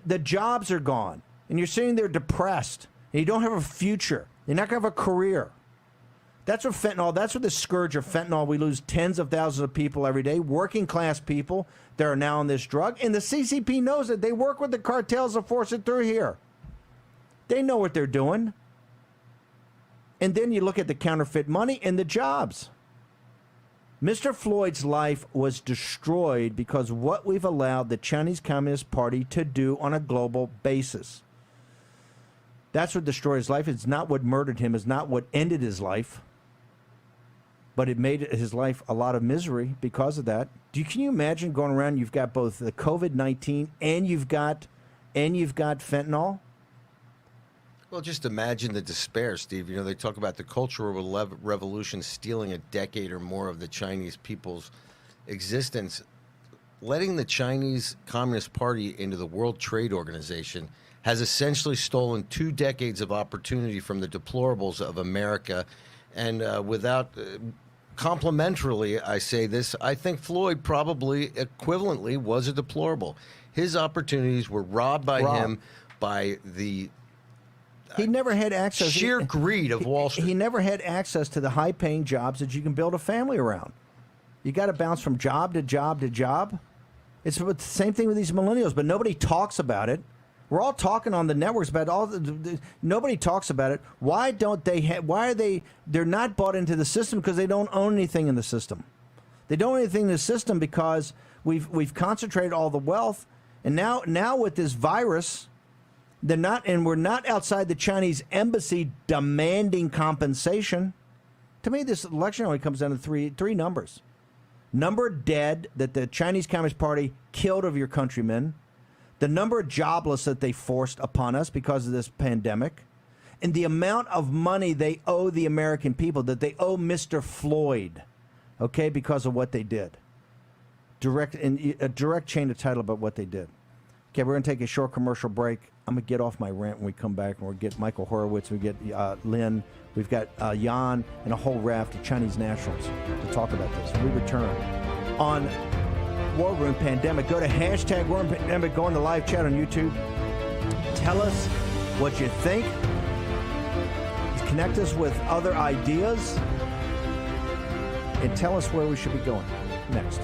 Speaker 9: the jobs are gone, and you're sitting there depressed, and you don't have a future. You're not going to have a career. That's what fentanyl, that's what the scourge of fentanyl. We lose tens of thousands of people every day, working class people that are now on this drug. And the CCP knows it. They work with the cartels to force it through here. They know what they're doing. And then you look at the counterfeit money and the jobs. Mr. Floyd's life was destroyed because what we've allowed the Chinese Communist Party to do on a global basis. That's what destroyed his life. It's not what murdered him. It's not what ended his life. But it made his life a lot of misery because of that. Can you imagine going around? You've got both the COVID-19 and you've got fentanyl.
Speaker 20: Well, just imagine the despair, Steve. You know, they talk about the Cultural Revolution stealing a decade or more of the Chinese people's existence. Letting the Chinese Communist Party into the World Trade Organization has essentially stolen 2 decades of opportunity from the deplorables of America. And without complementarily, I say this, I think Floyd probably equivalently was a deplorable. His opportunities were robbed by him by the
Speaker 9: he never had access.
Speaker 20: Sheer greed of Wall Street.
Speaker 9: He never had access to the high-paying jobs that you can build a family around. You got to bounce from job to job to job. It's the same thing with these millennials, but nobody talks about it. We're all talking on the networks about all nobody talks about it. Why don't they? Why are they? They're not bought into the system because they don't own anything in the system. They don't own anything in the system because we've concentrated all the wealth, and now with this virus. They're not, and we're not outside the Chinese embassy demanding compensation. To me, this election only comes down to three numbers. Number of dead that the Chinese Communist Party killed of your countrymen, the number of jobless that they forced upon us because of this pandemic, and the amount of money they owe the American people, that they owe Mr. Floyd, okay, because of what they did. A direct chain of title about what they did. Okay, we're going to take a short commercial break. I'm going to get off my rant when we come back, and we'll get Michael Horowitz, we get Lynn, we've got Jan, and a whole raft of Chinese nationals to talk about this. When we return on War Room Pandemic, go to hashtag War Room Pandemic, go on the live chat on YouTube. Tell us what you think. Connect us with other ideas, and tell us where we should be going next.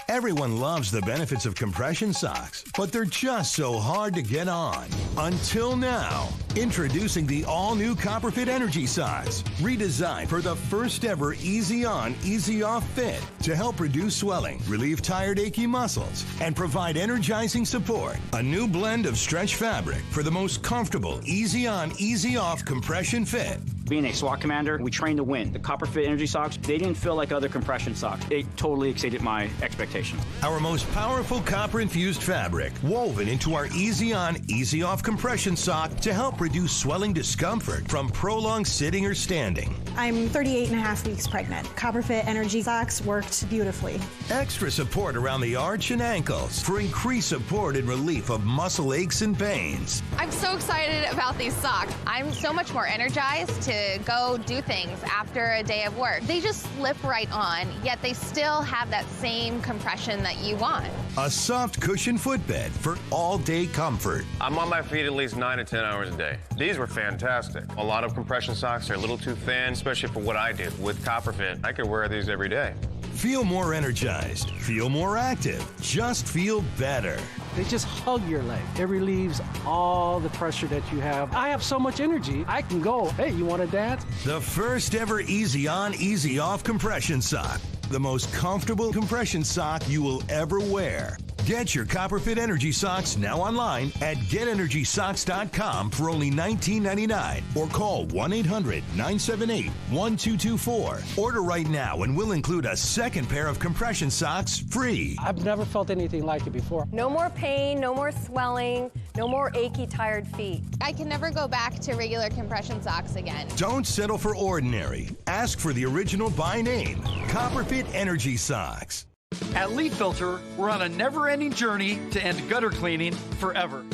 Speaker 11: Everyone loves the benefits of compression socks, but they're just so hard to get on. Until now. Introducing the all-new Copperfit Energy Socks, redesigned for the first ever easy on, easy off fit to help reduce swelling, relieve tired, achy muscles, and provide energizing support. A new blend of stretch fabric for the most comfortable, easy on, easy off compression fit.
Speaker 15: Being a SWAT commander, we trained to win. The Copperfit Energy Socks, they didn't feel like other compression socks. They totally exceeded my expectation.
Speaker 11: Our most powerful copper-infused fabric, woven into our easy-on, easy-off compression sock to help reduce swelling discomfort from prolonged sitting or standing.
Speaker 16: I'm 38 and a half weeks pregnant. Copperfit Energy Socks worked beautifully.
Speaker 11: Extra support around the arch and ankles for increased support and relief of muscle aches and pains.
Speaker 17: I'm so excited about these socks. I'm so much more energized to go do things after a day of work. They just slip right on, yet they still have that same compression that you want.
Speaker 11: A soft cushion footbed for all-day comfort.
Speaker 18: I'm on my feet at least 9 to 10 hours a day. These were fantastic. A lot of compression socks are a little too thin, especially for what I do. With Copperfit, I could wear these every day.
Speaker 11: Feel more energized. Feel more active. Just feel better.
Speaker 19: They just hug your leg. It relieves all the pressure that you have. I have so much energy, I can go, hey, you want to dance?
Speaker 11: The first ever easy on, easy off compression sock. The most comfortable compression sock you will ever wear. Get your Copperfit Energy Socks now online at GetEnergySocks.com for only $19.99 or call 1-800-978-1224. Order right now and we'll include a second pair of compression socks free.
Speaker 19: I've never felt anything like it before.
Speaker 21: No more pain, no more swelling, no more achy, tired feet.
Speaker 17: I can never go back to regular compression socks again.
Speaker 11: Don't settle for ordinary. Ask for the original by name, Copperfit Energy Socks.
Speaker 25: At Leaf Filter, we're on a never-ending journey to end gutter cleaning forever.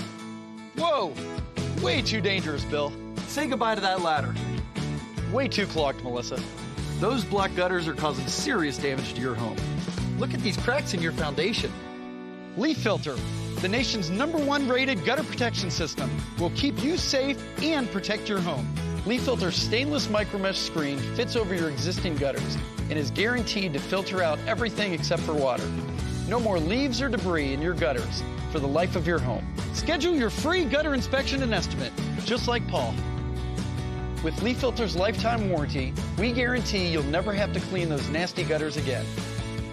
Speaker 25: Whoa! Way too dangerous, Bill. Say goodbye to that ladder. Way too clogged, Melissa. Those black gutters are causing serious damage to your home. Look at these cracks in your foundation. Leaf Filter, the nation's #1 rated gutter protection system, will keep you safe and protect your home. Leaf Filter's stainless micromesh screen fits over your existing gutters and is guaranteed to filter out everything except for water. No more leaves or debris in your gutters for the life of your home. Schedule your free gutter inspection and estimate, just like Paul. With Leaf Filter's lifetime warranty, we guarantee you'll never have to clean those nasty gutters again.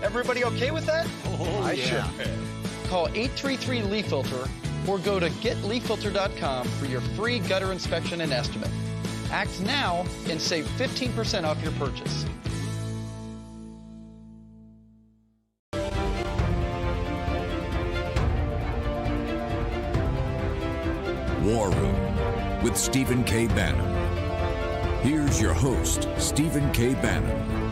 Speaker 25: Everybody okay with that? Oh, I yeah. sure am. Call 833-LEAF-FILTER or go to getleakfilter.com for your free gutter inspection and estimate. Act now and save 15% off your purchase.
Speaker 8: War Room with Stephen K. Bannon. Here's your host, Stephen K. Bannon.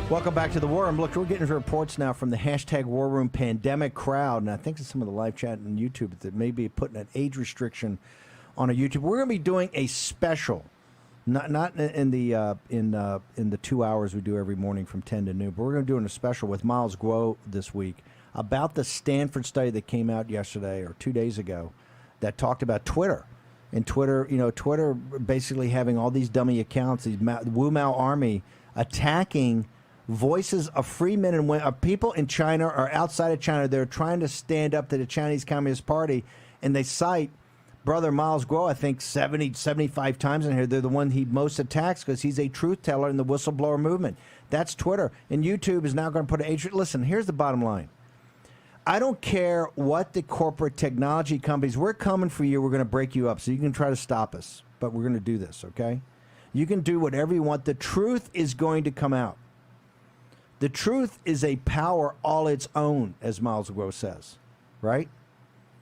Speaker 9: Welcome back to the War Room. Look, we're getting reports now from the hashtag War Room pandemic crowd, and I think some of the live chat on YouTube that may be putting an age restriction on a YouTube. We're going to be doing a special, not in the 2 hours we do every morning from 10 to noon, but we're going to be doing a special with Miles Guo this week about the Stanford study that came out yesterday or 2 days ago that talked about Twitter. And Twitter, Twitter basically having all these dummy accounts, these Wu Mao army attacking voices of free men and women, people in China or outside of China. They're trying to stand up to the Chinese Communist Party, and they cite Brother Miles Guo, I think 75 times in here. They're the one he most attacks because he's a truth teller in the whistleblower movement. That's Twitter. And YouTube is now going to put an age. Listen, here's the bottom line. I don't care what the corporate technology companies, we're coming for you. We're going to break you up so you can try to stop us. But we're going to do this, okay? You can do whatever you want. The truth is going to come out. The truth is a power all its own, as Miles Guo says, right?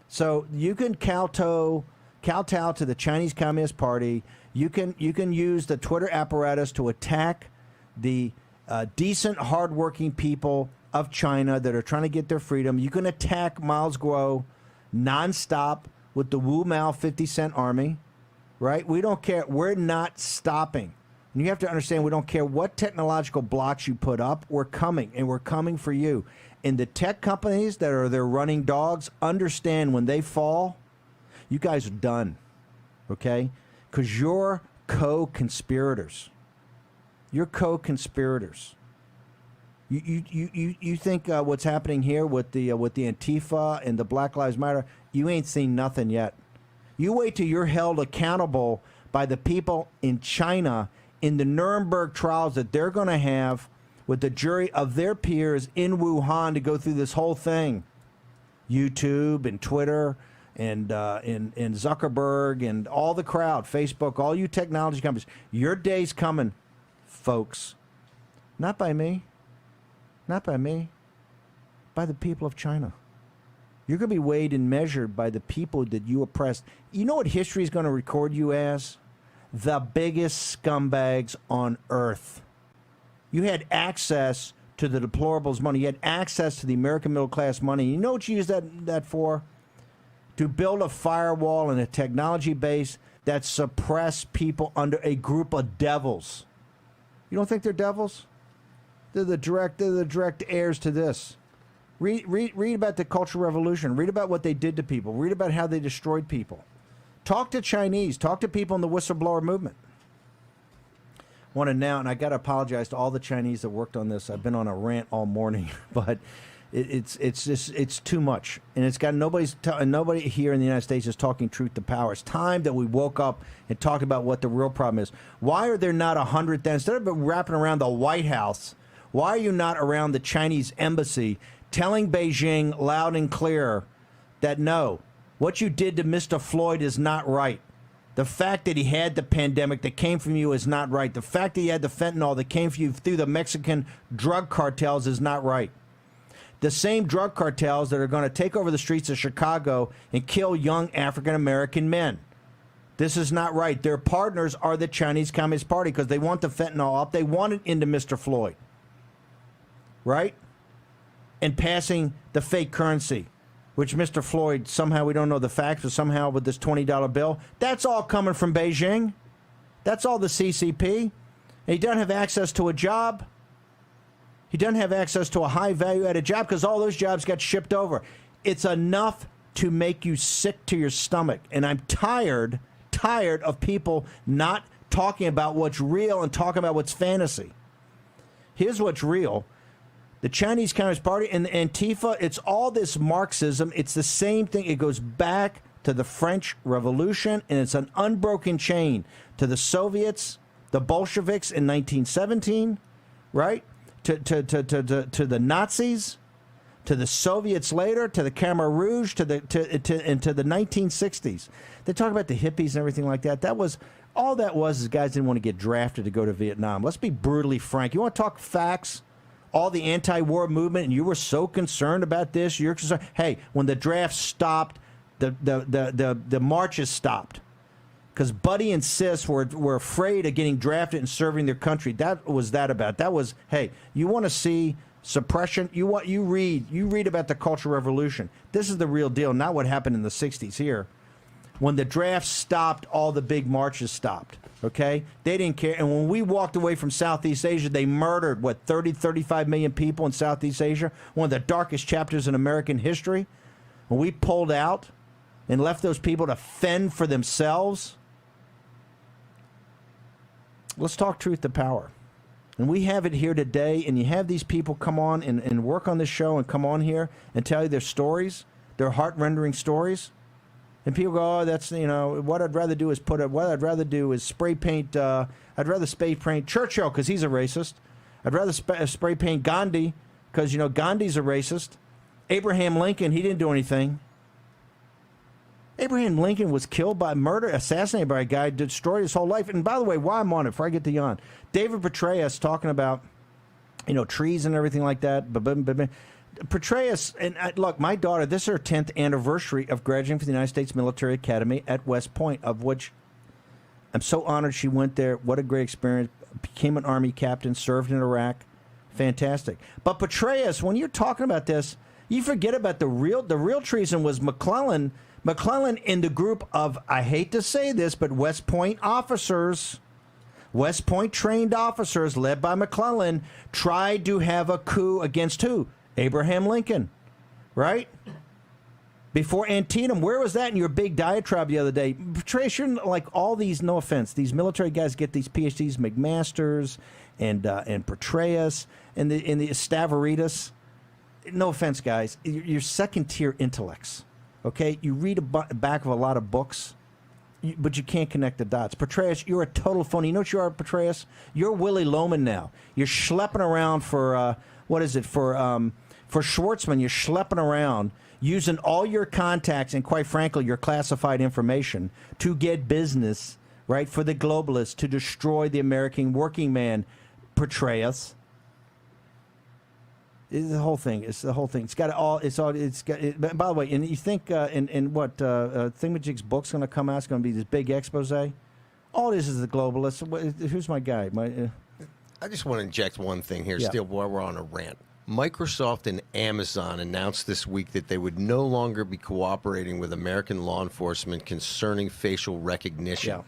Speaker 9: So you can kowtow to the Chinese Communist Party. You can use the Twitter apparatus to attack the decent, hardworking people of China that are trying to get their freedom. You can attack Miles Guo nonstop with the Wu Mao 50-cent army, right? We don't care. We're not stopping. And you have to understand, we don't care what technological blocks you put up. We're coming, and we're coming for you. And the tech companies that are their running dogs understand when they fall, you guys are done, okay? Because you're co-conspirators. You're co-conspirators. You think what's happening here with the Antifa and the Black Lives Matter, you ain't seen nothing yet. You wait till you're held accountable by the people in China in the Nuremberg trials that they're going to have with the jury of their peers in Wuhan to go through this whole thing. YouTube and Twitter and Zuckerberg and all the crowd, Facebook, all you technology companies. Your day's coming, folks. Not by me. Not by me. By the people of China. You're going to be weighed and measured by the people that you oppressed. You know what history is going to record you as? The biggest scumbags on earth. You had access to the deplorables money. You had access to the American middle class money. You know what you use that for? To build a firewall and a technology base that suppress people under a group of devils. You don't think they're devils? They're the direct heirs to this. Read about the Cultural Revolution. Read about what they did to people. Read about how they destroyed people. Talk to Chinese. Talk to people in the whistleblower movement. Want to now, and I got to apologize to all the Chinese that worked on this. I've been on a rant all morning, but it's too much, and it's got nobody here in the United States is talking truth to power. It's time that we woke up and talked about what the real problem is. Why are there not 100? Instead of wrapping around the White House, why are you not around the Chinese embassy telling Beijing loud and clear that no, what you did to Mr. Floyd is not right. The fact that he had the pandemic that came from you is not right. The fact that he had the fentanyl that came from you through the Mexican drug cartels is not right. The same drug cartels that are going to take over the streets of Chicago and kill young African-American men. This is not right. Their partners are the Chinese Communist Party because they want the fentanyl up. They want it into Mr. Floyd. Right? And passing the fake currency, which Mr. Floyd, somehow we don't know the facts, but somehow with this $20 bill, that's all coming from Beijing. That's all the CCP. And he doesn't have access to a job. He doesn't have access to a high value-added job because all those jobs got shipped over. It's enough to make you sick to your stomach. And I'm tired of people not talking about what's real and talking about what's fantasy. Here's what's real. The Chinese Communist Party and the Antifa, it's all this Marxism. It's the same thing. It goes back to the French Revolution, and it's an unbroken chain to the Soviets, the Bolsheviks in 1917, right? To the Nazis, to the Soviets later, to the Khmer Rouge, to the 1960s. They talk about the hippies and everything like that. All that was is guys didn't want to get drafted to go to Vietnam. Let's be brutally frank. You want to talk facts? All the anti-war movement, and you were so concerned about this. You're concerned. Hey, when the draft stopped, the marches stopped. Because Buddy and Sis were afraid of getting drafted and serving their country. That was about. That was, hey, you want to see suppression? You read about the Cultural Revolution. This is the real deal, not what happened in the 60s here. When the draft stopped, all the big marches stopped, okay? They didn't care. And when we walked away from Southeast Asia, they murdered, 35 million people in Southeast Asia? One of the darkest chapters in American history. When we pulled out and left those people to fend for themselves, let's talk truth to power. And we have it here today, and you have these people come on and work on this show and come on here and tell you their stories, their heart-rendering stories. And people go, oh, that's, what I'd rather do is spray paint, I'd rather spray paint Churchill because he's a racist. I'd rather spray paint Gandhi because, Gandhi's a racist. Abraham Lincoln, he didn't do anything. Abraham Lincoln was killed by assassinated by a guy, destroyed his whole life. And by the way, while I'm on it, before I get to Jan, David Petraeus talking about, trees and everything like that. Petraeus, and look, my daughter, this is her 10th anniversary of graduating from the United States Military Academy at West Point, of which I'm so honored she went there. What a great experience. Became an Army captain, served in Iraq. Fantastic. But Petraeus, when you're talking about this, you forget about the real treason was McClellan. McClellan in the group of, I hate to say this, but West Point officers, West Point trained officers led by McClellan, tried to have a coup against who? Abraham Lincoln, right? Before Antietam. Where was that in your big diatribe the other day? Trace, you're like all these, no offense, these military guys get these PhDs, McMasters and Petraeus and the Stavridis. No offense, guys. You're second-tier intellects, okay? You read back of a lot of books, but you can't connect the dots. Petraeus, you're a total phony. You know what you are, Petraeus? You're Willie Loman now. You're schlepping around for, for Schwartzman. You're schlepping around using all your contacts and, quite frankly, your classified information to get business, right, for the globalists to destroy the American working man, Petraeus. It's the whole thing. It's the whole thing. It's got all. It's all. It's got. By the way, and you think in what Thingamajig's book's going to come out? It's going to be this big expose. All this is the globalists. Who's my guy?
Speaker 20: I just want to inject one thing here,
Speaker 9: Yeah.
Speaker 20: still, while we're on a rant. Microsoft and Amazon announced this week that they would no longer be cooperating with American law enforcement concerning facial recognition.
Speaker 9: Yeah.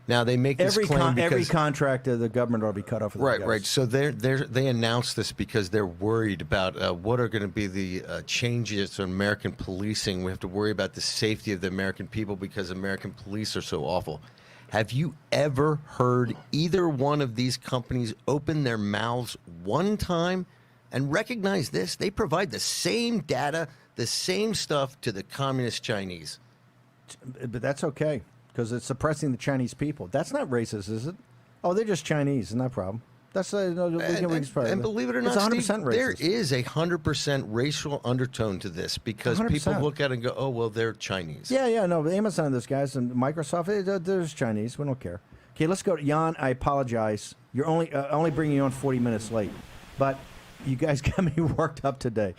Speaker 20: Now, they make this claim because
Speaker 9: every contract of the government ought to be cut off.
Speaker 20: Right. So they announced this because they're worried about what are going to be the changes in American policing. We have to worry about the safety of the American people because American police are so awful. Have you ever heard either one of these companies open their mouths one time and recognize this? They provide the same data, the same stuff to the communist Chinese.
Speaker 9: But that's okay, because it's suppressing the Chinese people. That's not racist, is it? Oh, they're just Chinese. It's not a problem. That's
Speaker 20: And believe it or not,
Speaker 9: it's 100%
Speaker 20: Steve,
Speaker 9: racist.
Speaker 20: there is a 100% racial undertone to this because people
Speaker 9: 100%.
Speaker 20: look at it and go, oh, well, they're Chinese.
Speaker 9: Yeah, no, but Amazon, those guys, and Microsoft, there's Chinese. We don't care. Okay, let's go to Jan. I apologize. You're only bringing you on 40 minutes late, but you guys got me worked up today.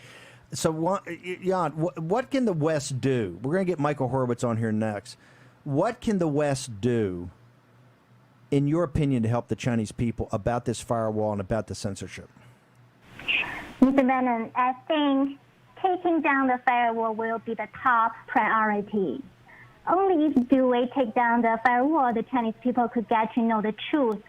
Speaker 9: So, Jan, what can the West do? We're going to get Michael Horowitz on here next. What can the West do, in your opinion, to help the Chinese people about this firewall and about the censorship?
Speaker 1: Mr. Bannon, I think taking down the firewall will be the top priority. Only if we take down the firewall, the Chinese people could get to know the truth.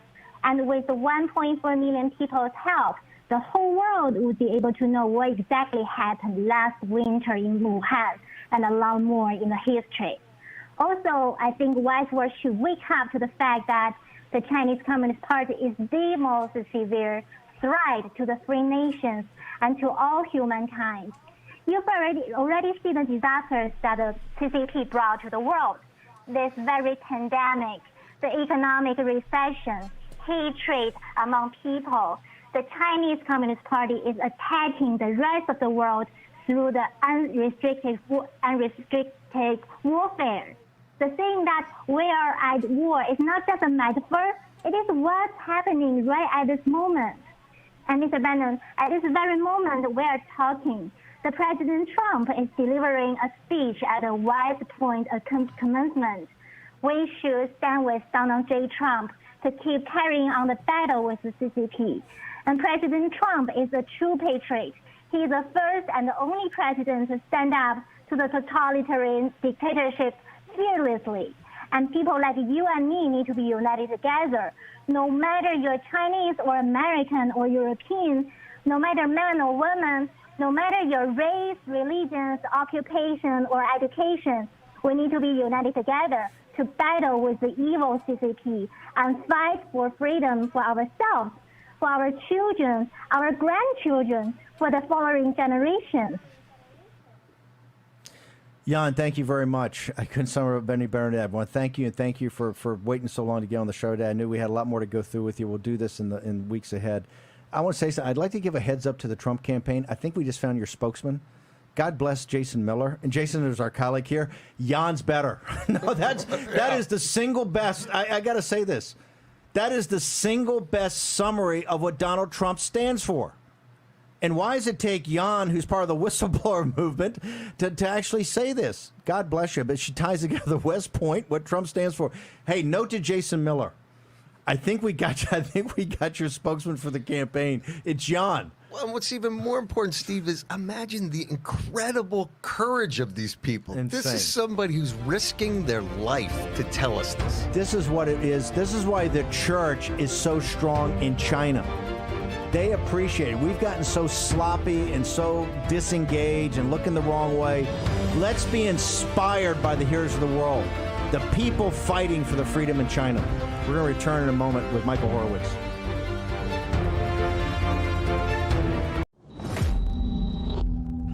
Speaker 1: And with the 1.4 million people's help, the whole world would be able to know what exactly happened last winter in Wuhan and a lot more in the history. Also, I think West world should wake up to the fact that the Chinese Communist Party is the most severe threat to the free nations and to all humankind. You've already seen the disasters that the CCP brought to the world. This very pandemic, the economic recession, hatred among people. The Chinese Communist Party is attacking the rest of the world through the unrestricted warfare. The saying that we are at war is not just a metaphor, it is what's happening right at this moment. And Mr. Bannon, at this very moment we are talking, the President Trump is delivering a speech at a West Point commencement. We should stand with Donald J. Trump to keep carrying on the battle with the CCP. And President Trump is a true patriot. He is the first and the only president to stand up to the totalitarian dictatorship fearlessly. And people like you and me need to be united together. No matter you're Chinese or American or European, no matter man or woman, no matter your race, religion, occupation, or education, we need to be united together to battle with the evil CCP and fight for freedom for ourselves, for our children, our grandchildren, for the following generations.
Speaker 9: Jan, thank you very much. I couldn't sum up any better than that. I want to thank you, and thank you for waiting so long to get on the show today. I knew we had a lot more to go through with you. We'll do this in weeks ahead. I want to say something. I'd like to give a heads up to the Trump campaign. I think we just found your spokesman. God bless Jason Miller. And Jason is our colleague here. Jan's better. No, that is the single best. I got to say this. That is the single best summary of what Donald Trump stands for. And why does it take Jan, who's part of the whistleblower movement, to actually say this? God bless you. But she ties together West Point, what Trump stands for. Hey, note to Jason Miller. I think we got your spokesman for the campaign. It's Jan.
Speaker 20: Well, what's even more important, Steve, is imagine the incredible courage of these people.
Speaker 9: Insane.
Speaker 20: This is somebody who's risking their life to tell us this.
Speaker 9: This is what it is. This is why the church is so strong in China. They appreciate it. We've gotten so sloppy and so disengaged and looking the wrong way. Let's be inspired by the heroes of the world, the people fighting for the freedom in China. We're going to return in a moment with Michael Horowitz.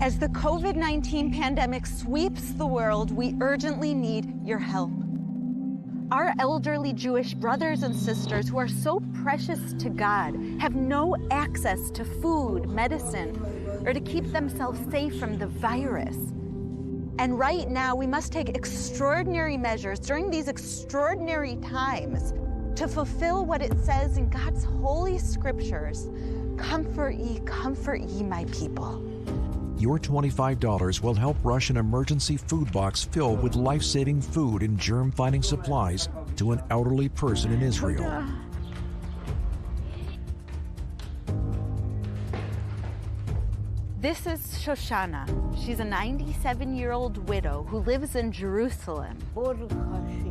Speaker 2: As the COVID-19 pandemic sweeps the world, we urgently need your help. Our elderly Jewish brothers and sisters who are so precious to God have no access to food, medicine, or to keep themselves safe from the virus. And right now, we must take extraordinary measures during these extraordinary times to fulfill what it says in God's holy scriptures. Comfort ye my people.
Speaker 8: Your $25 will help rush an emergency food box filled with life-saving food and germ-fighting supplies to an elderly person in Israel.
Speaker 2: This is Shoshana. She's a 97-year-old widow who lives in Jerusalem.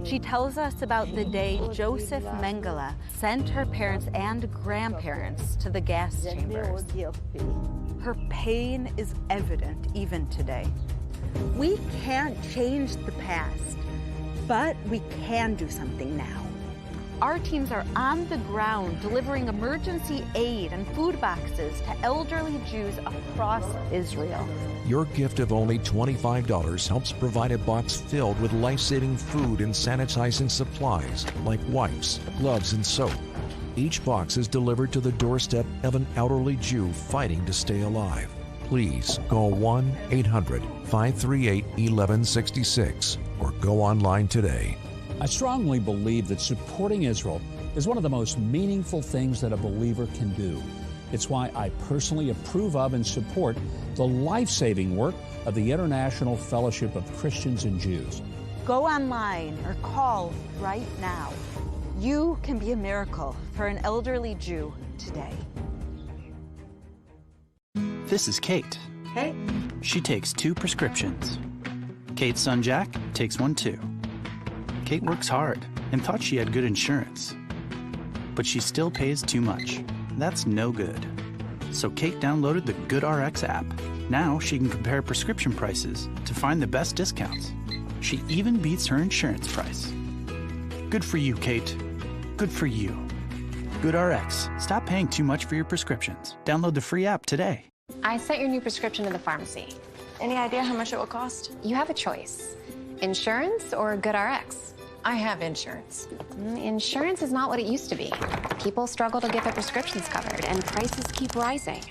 Speaker 2: She tells us about the day Joseph Mengele sent her parents and grandparents to the gas chambers. Her pain is evident even today. We can't change the past, but we can do something now. Our teams are on the ground delivering emergency aid and food boxes to elderly Jews across Israel.
Speaker 8: Your gift of only $25 helps provide a box filled with life-saving food and sanitizing supplies like wipes, gloves, and soap. Each box is delivered to the doorstep of an elderly Jew fighting to stay alive. Please call 1-800-538-1166 or go online today.
Speaker 3: I strongly believe that supporting Israel is one of the most meaningful things that a believer can do. It's why I personally approve of and support the life-saving work of the International Fellowship of Christians and Jews.
Speaker 2: Go online or call right now. You can be a miracle for an elderly Jew today.
Speaker 22: This is Kate.
Speaker 2: Hey.
Speaker 22: She takes 2 prescriptions. Kate's son Jack takes 1 too. Kate works hard and thought she had good insurance, but she still pays too much. That's no good. So Kate downloaded the GoodRx app. Now she can compare prescription prices to find the best discounts. She even beats her insurance price. Good for you, Kate. Good for you. GoodRx. Stop paying too much for your prescriptions. Download the free app today.
Speaker 17: I sent your new prescription to the pharmacy.
Speaker 21: Any idea how much it will cost?
Speaker 17: You have a choice. Insurance or GoodRx?
Speaker 21: I have insurance.
Speaker 17: Insurance is not what it used to be. People struggle to get their prescriptions covered, and prices keep rising.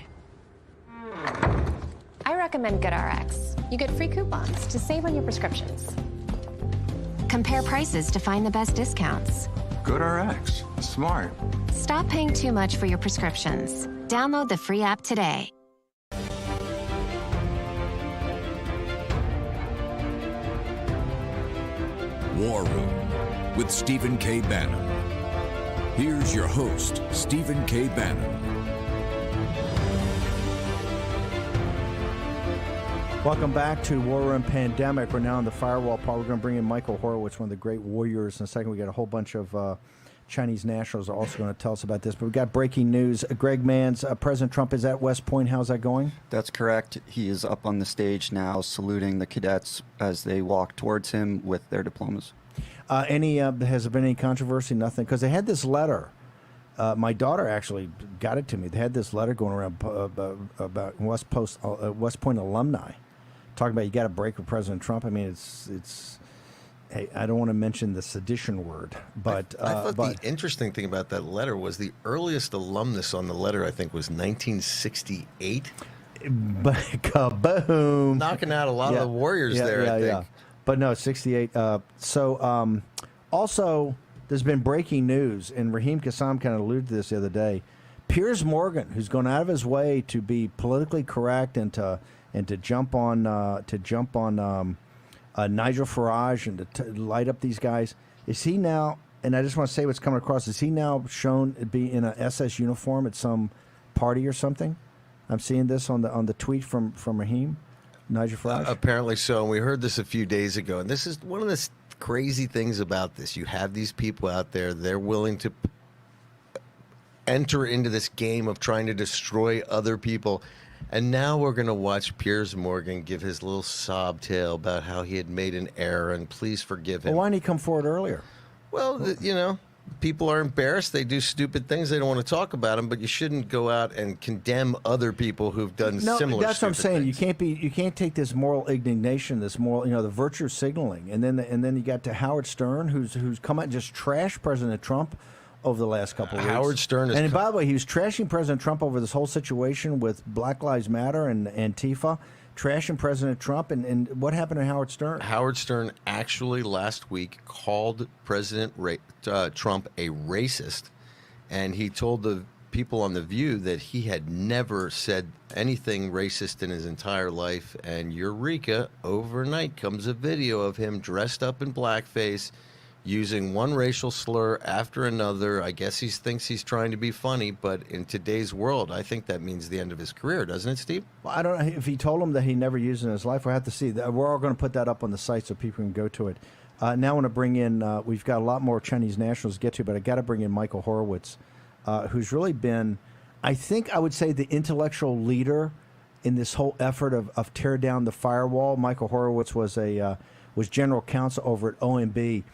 Speaker 21: I recommend GoodRx. You get free coupons to save on your prescriptions. Compare prices to find the best discounts.
Speaker 4: GoodRx. Smart.
Speaker 21: Stop paying too much for your prescriptions. Download the free app today.
Speaker 5: War Room with Stephen K. Bannon. Here's your host, Stephen K. Bannon.
Speaker 9: Welcome back to War Room Pandemic. We're now in the firewall part. We're going to bring in Michael Horowitz, one of the great warriors. In a second, we got a whole bunch of Chinese nationals are also going to tell us about this. But we've got breaking news. Greg Manns, President Trump is at West Point. How's that going?
Speaker 10: That's correct. He is up on the stage now, saluting the cadets as they walk towards him with their diplomas.
Speaker 9: Has there been any controversy? Nothing? Because they had this letter. My daughter actually got it to me. They had this letter going around about West Point alumni, talking about you got to break with President Trump. I mean, it's. Hey, I don't want to mention the sedition word, but
Speaker 20: I thought the interesting thing about that letter was the earliest alumnus on the letter, I think, was 1968.
Speaker 9: Kaboom!
Speaker 20: Knocking out a lot of the warriors there, I think.
Speaker 9: Yeah. But no, 68. Also, there's been breaking news, and Raheem Kassam kind of alluded to this the other day. Piers Morgan, who's gone out of his way to be politically correct and to jump on Nigel Farage and to light up these guys, is he now? And I just want to say what's coming across. Is he now shown to be in an SS uniform at some party or something? I'm seeing this on the tweet from Raheem. Nigel Farage?
Speaker 20: Apparently so, and we heard this a few days ago. And this is one of the crazy things about this. You have these people out there, they're willing to enter into this game of trying to destroy other people. And now we're going to watch Piers Morgan give his little sob tale about how he had made an error and please forgive him.
Speaker 9: Well, why didn't he come forward earlier?
Speaker 20: Well, people are embarrassed. They do stupid things. They don't want to talk about them, but you shouldn't go out and condemn other people who've done similar.
Speaker 9: That's what I'm saying.
Speaker 20: Things.
Speaker 9: You can't take this moral indignation, this moral, the virtue signaling, and then you got to Howard Stern, who's come out and just trashed President Trump over the last couple of weeks.
Speaker 20: Howard Stern is.
Speaker 9: And by the way, he was trashing President Trump over this whole situation with Black Lives Matter and Antifa. Trashing President Trump, and what happened to Howard Stern?
Speaker 20: Howard Stern actually last week called President Trump a racist, and he told the people on The View that he had never said anything racist in his entire life, and eureka, overnight comes a video of him dressed up in blackface, using one racial slur after another. I guess he thinks he's trying to be funny, but in today's world, I think that means the end of his career, doesn't it, Steve?
Speaker 9: Well, I don't know if he told him that he never used it in his life. We'll have to see. We're all going to put that up on the site so people can go to it. Now I want to bring in, we've got a lot more Chinese nationals to get to, but I got to bring in Michael Horowitz, who's really been, I think I would say, the intellectual leader in this whole effort of tear down the firewall. Michael Horowitz was general counsel over at OMB.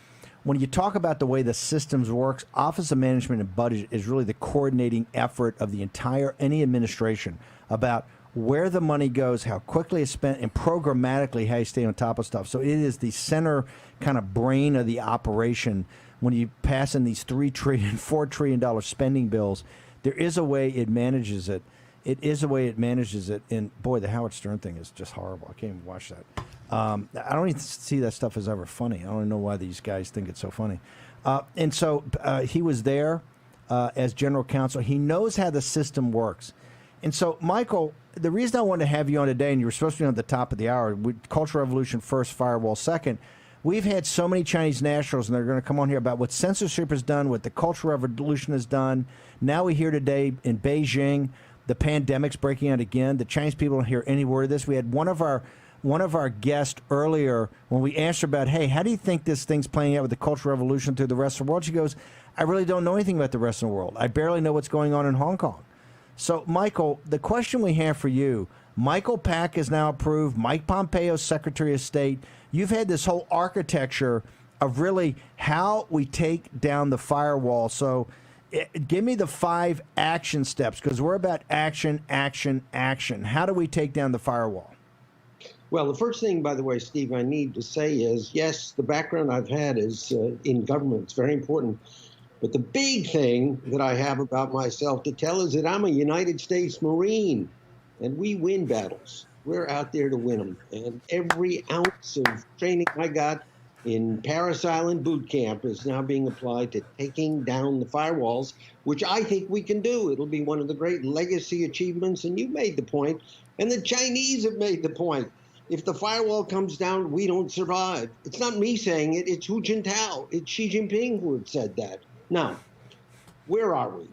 Speaker 9: When you talk about the way the systems works, Office of Management and Budget is really the coordinating effort of the entire any administration about where the money goes, how quickly it's spent, and programmatically how you stay on top of stuff. So it is the center kind of brain of the operation. When you pass in these $3 trillion, $4 trillion spending bills, there is a way it manages it. It is a way it manages it. And boy, the Howard Stern thing is just horrible. I can't even watch that. I don't even see that stuff as ever funny. I don't know why these guys think it's so funny. And so he was there as general counsel. He knows how the system works. And so, Michael, the reason I wanted to have you on today, and you were supposed to be on the top of the hour, Cultural Revolution first, Firewall second, we've had so many Chinese nationals, and they're going to come on here about what censorship has done, what the Cultural Revolution has done. Now we hear today in Beijing, the pandemic's breaking out again. The Chinese people don't hear any word of this. We had one of our guests earlier, when we asked her about, hey, how do you think this thing's playing out with the Cultural Revolution through the rest of the world? She goes, I really don't know anything about the rest of the world. I barely know what's going on in Hong Kong. So, Michael, the question we have for you, Michael Pack is now approved, Mike Pompeo, Secretary of State. You've had this whole architecture of really how we take down the firewall. So give me the 5 action steps, because we're about action, action, action. How do we take down the firewall?
Speaker 23: Well, the first thing, by the way, Steve, I need to say is, yes, the background I've had is in government. It's very important. But the big thing that I have about myself to tell is that I'm a United States Marine, and we win battles. We're out there to win them. And every ounce of training I got in Paris Island boot camp is now being applied to taking down the firewalls, which I think we can do. It'll be one of the great legacy achievements, and you made the point, and the Chinese have made the point. If the firewall comes down, we don't survive. It's not me saying it, it's Hu Jintao. It's Xi Jinping who had said that. Now, where are we?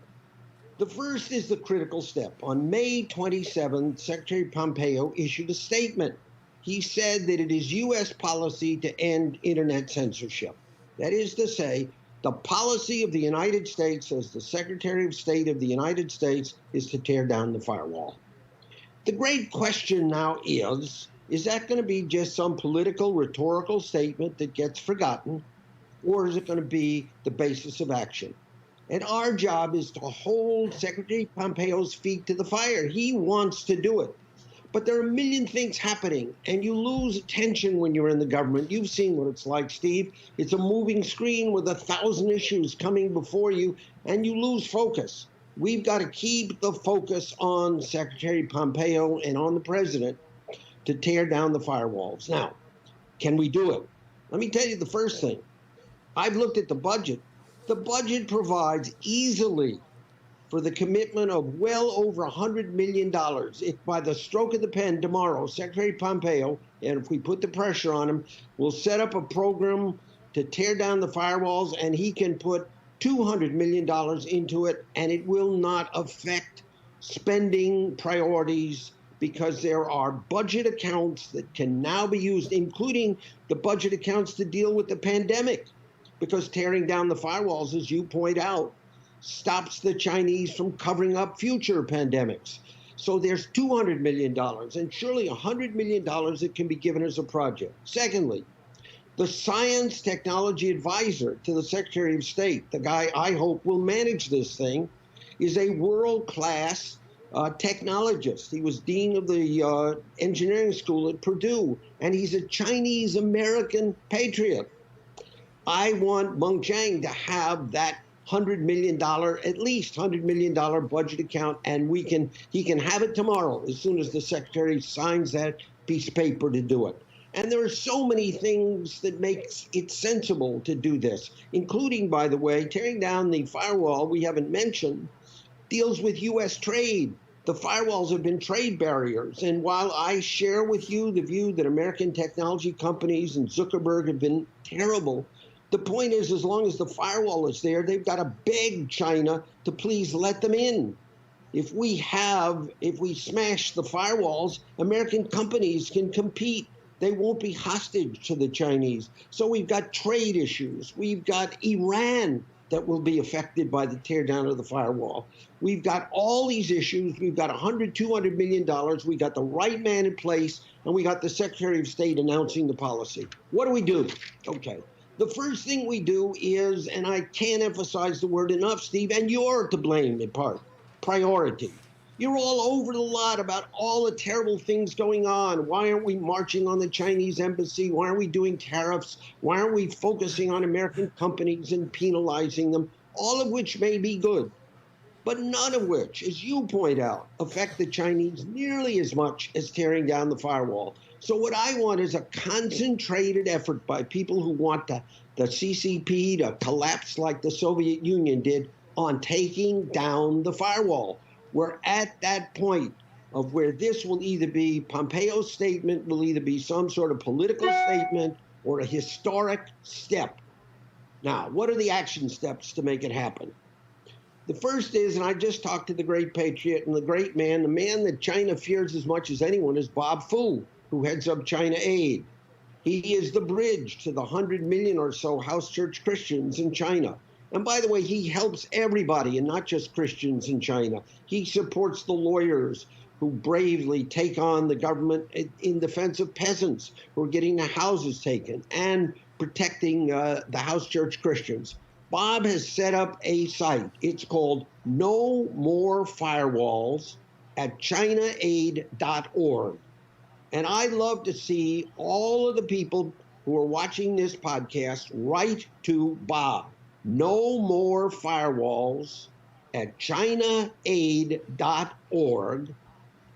Speaker 23: The first is the critical step. On May 27th, Secretary Pompeo issued a statement. He said that it is U.S. policy to end internet censorship. That is to say, the policy of the United States as the Secretary of State of the United States is to tear down the firewall. The great question now is that going to be just some political, rhetorical statement that gets forgotten, or is it going to be the basis of action? And our job is to hold Secretary Pompeo's feet to the fire. He wants to do it. But there are a million things happening, and you lose attention when you're in the government. You've seen what it's like, Steve. It's a moving screen with 1,000 issues coming before you, and you lose focus. We've got to keep the focus on Secretary Pompeo and on the president to tear down the firewalls. Now, can we do it? Let me tell you the first thing. I've looked at the budget. The budget provides easily for the commitment of well over $100 million. If by the stroke of the pen tomorrow, Secretary Pompeo, and if we put the pressure on him, will set up a program to tear down the firewalls, and he can put $200 million into it, and it will not affect spending priorities because there are budget accounts that can now be used, including the budget accounts to deal with the pandemic. Because tearing down the firewalls, as you point out, stops the Chinese from covering up future pandemics. So there's $200 million, and surely $100 million that can be given as a project. Secondly, the science technology advisor to the Secretary of State, the guy I hope will manage this thing, is a world-class technologist. He was dean of the engineering school at Purdue, and he's a Chinese-American patriot. I want Meng Chang to have that $100 million, at least $100 million budget account, and he can have it tomorrow as soon as the secretary signs that piece of paper to do it. And there are so many things that makes it sensible to do this, including, by the way, tearing down the firewall we haven't mentioned deals with U.S. trade. The firewalls have been trade barriers. And while I share with you the view that American technology companies and Zuckerberg have been terrible, the point is, as long as the firewall is there, they've got to beg China to please let them in. If we smash the firewalls, American companies can compete. They won't be hostage to the Chinese. So we've got trade issues. We've got Iran that will be affected by the tear down of the firewall. We've got all these issues. We've got $200 million. We got the right man in place, and we got the Secretary of State announcing the policy. What do we do? Okay. The first thing we do is, and I can't emphasize the word enough, Steve, and you're to blame in part, priority. You're all over the lot about all the terrible things going on. Why aren't we marching on the Chinese embassy? Why aren't we doing tariffs? Why aren't we focusing on American companies and penalizing them? All of which may be good, but none of which, as you point out, affect the Chinese nearly as much as tearing down the firewall. So what I want is a concentrated effort by people who want the CCP to collapse like the Soviet Union did on taking down the firewall. We're at that point of where this will either be, Pompeo's statement will either be some sort of political statement or a historic step. Now, what are the action steps to make it happen? The first is, and I just talked to the great patriot and the great man, the man that China fears as much as anyone is Bob Fu, who heads up China Aid. He is the bridge to the 100 million or so house church Christians in China. And by the way, he helps everybody and not just Christians in China. He supports the lawyers who bravely take on the government in defense of peasants who are getting their houses taken and protecting the house church Christians. Bob has set up a site. It's called No More Firewalls at ChinaAid.org. And I'd love to see all of the people who are watching this podcast write to Bob. No More Firewalls at ChinaAid.org.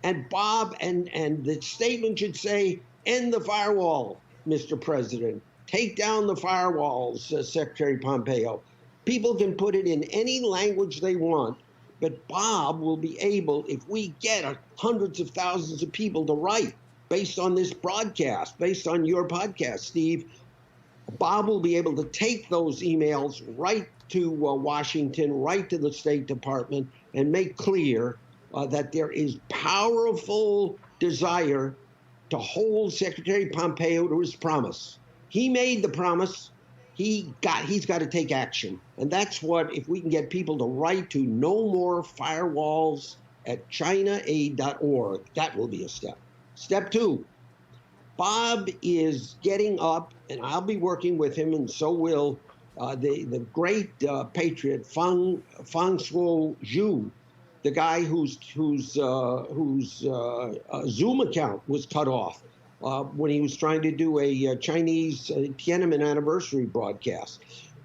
Speaker 23: And Bob, and the statement should say, end the firewall, Mr. President. Take down the firewalls, Secretary Pompeo. People can put it in any language they want, but Bob will be able, if we get hundreds of thousands of people to write based on this broadcast, based on your podcast, Steve, Bob will be able to take those emails right to Washington, right to the State Department, and make clear that there is powerful desire to hold Secretary Pompeo to his promise. He made the promise. He's got to take action. And that's what, if we can get people to write to no more firewalls at ChinaAid.org, that will be a step. Step 2, Bob is getting up, and I'll be working with him, and so will the great patriot Fang Suo Zhu, the guy whose Zoom account was cut off when he was trying to do a Chinese Tiananmen anniversary broadcast.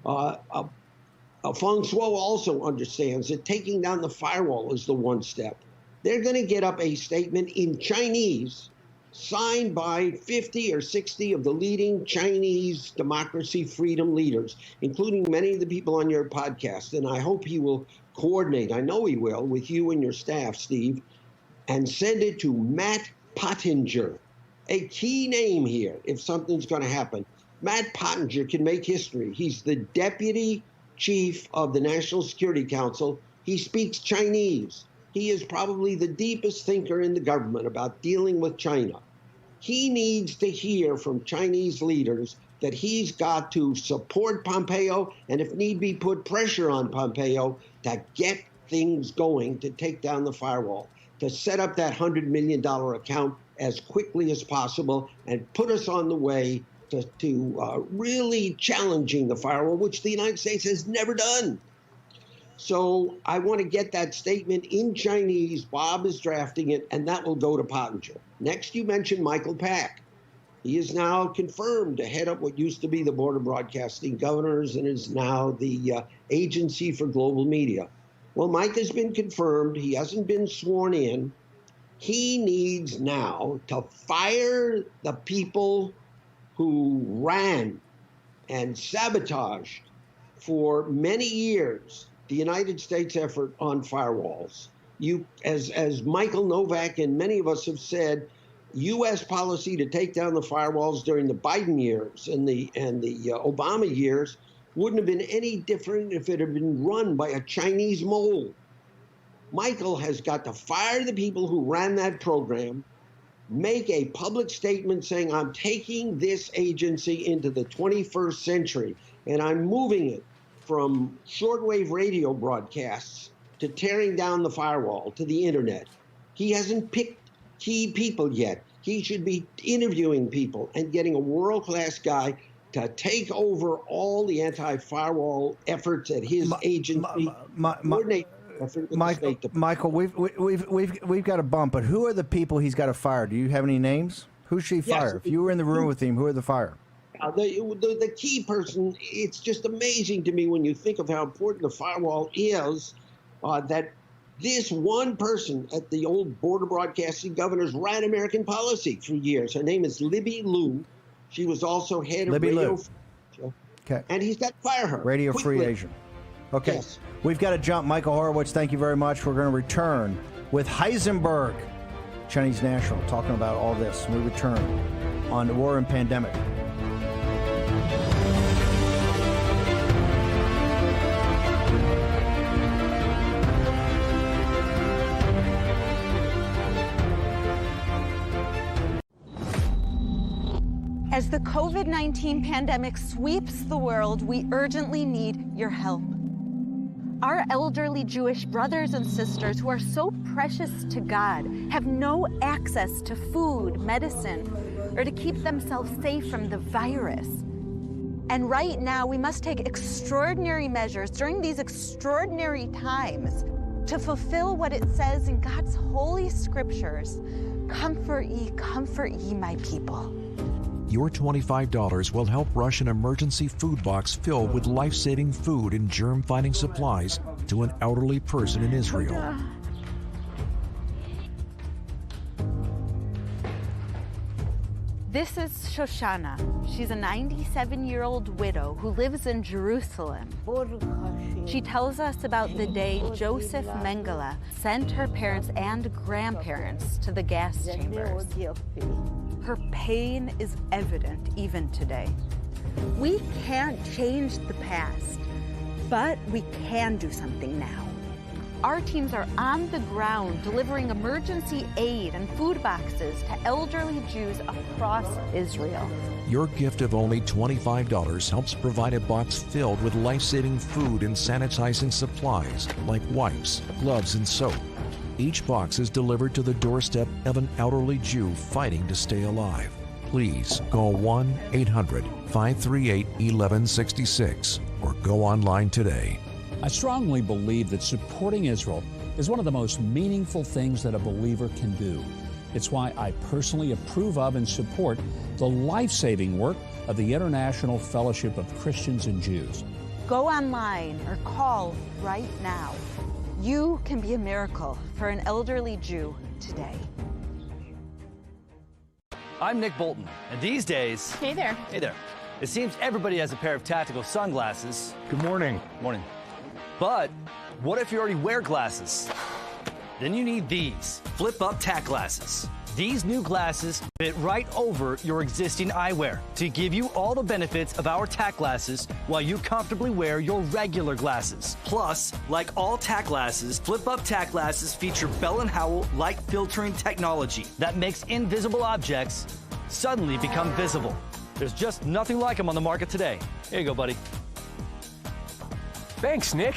Speaker 23: Fang Suo also understands that taking down the firewall is the one step. They're going to get up a statement in Chinese signed by 50 or 60 of the leading Chinese democracy freedom leaders, including many of the people on your podcast. And I hope he will coordinate, I know he will, with you and your staff, Steve, and send it to Matt Pottinger, a key name here if something's going to happen. Matt Pottinger can make history. He's the deputy chief of the National Security Council. He speaks Chinese. He is probably the deepest thinker in the government about dealing with China. He needs to hear from Chinese leaders that he's got to support Pompeo and, if need be, put pressure on Pompeo to get things going to take down the firewall, to set up that $100 million account as quickly as possible and put us on the way to really challenging the firewall, which the United States has never done. So I want to get that statement in Chinese. Bob is drafting it, and that will go to Pottinger. Next, you mentioned Michael Pack. He is now confirmed to head up what used to be the Board of Broadcasting Governors and is now the Agency for Global Media. Well, Mike has been confirmed. He hasn't been sworn in. He needs now to fire the people who ran and sabotaged for many years the United States effort on firewalls. As Michael Novak and many of us have said, U.S. policy to take down the firewalls during the Biden years and the Obama years wouldn't have been any different if it had been run by a Chinese mole. Michael has got to fire the people who ran that program, make a public statement saying, I'm taking this agency into the 21st century, and I'm moving it from shortwave radio broadcasts to tearing down the firewall to the internet. He hasn't picked key people yet. He should be interviewing people and getting a world-class guy to take over all the anti-firewall efforts at his agency.
Speaker 9: Michael, we've got a bump, but who are the people he's got to fire? Do you have any names? Who should he fire? Yes, if you were in the room with him, who are the fire?
Speaker 23: The key person, it's just amazing to me when you think of how important the firewall is, that this one person at the old Board of Broadcasting Governors ran American policy for years. Her name is Libby Liu. She was also head of Radio Free Asia.
Speaker 9: Okay.
Speaker 23: And he's got to fire her.
Speaker 9: Radio Free Asia. Okay. Yes. We've got to jump. Michael Horowitz, thank you very much. We're going to return with Heisenberg, Chinese National, talking about all this. We return on War and Pandemic.
Speaker 2: As the COVID-19 pandemic sweeps the world, we urgently need your help. Our elderly Jewish brothers and sisters who are so precious to God have no access to food, medicine, or to keep themselves safe from the virus. And right now, we must take extraordinary measures during these extraordinary times to fulfill what it says in God's holy scriptures. Comfort ye, my people.
Speaker 8: Your $25 will help rush an emergency food box filled with life-saving food and germ-fighting supplies to an elderly person in Israel.
Speaker 2: This is Shoshana. She's a 97-year-old widow who lives in Jerusalem. She tells us about the day Joseph Mengele sent her parents and grandparents to the gas chambers. Her pain is evident even today. We can't change the past, but we can do something now. Our teams are on the ground delivering emergency aid and food boxes to elderly Jews across Israel.
Speaker 8: Your gift of only $25 helps provide a box filled with life-saving food and sanitizing supplies like wipes, gloves, and soap. Each box is delivered to the doorstep of an elderly Jew fighting to stay alive. Please call 1-800-538-1166 or go online today.
Speaker 3: I strongly believe that supporting Israel is one of the most meaningful things that a believer can do. It's why I personally approve of and support the life-saving work of the International Fellowship of Christians and Jews.
Speaker 2: Go online or call right now. You can be a miracle for an elderly Jew today.
Speaker 6: I'm Nick Bolton, and these days...
Speaker 12: Hey there.
Speaker 6: Hey there. It seems everybody has a pair of tactical sunglasses.
Speaker 13: Good morning.
Speaker 6: Morning. But what if you already wear glasses? Then you need these flip-up tack glasses. These new glasses fit right over your existing eyewear to give you all the benefits of our tack glasses while you comfortably wear your regular glasses. Plus, like all tack glasses, flip-up tack glasses feature Bell & Howell light filtering technology that makes invisible objects suddenly become visible. There's just nothing like them on the market today. Here you go, buddy.
Speaker 13: Thanks, Nick.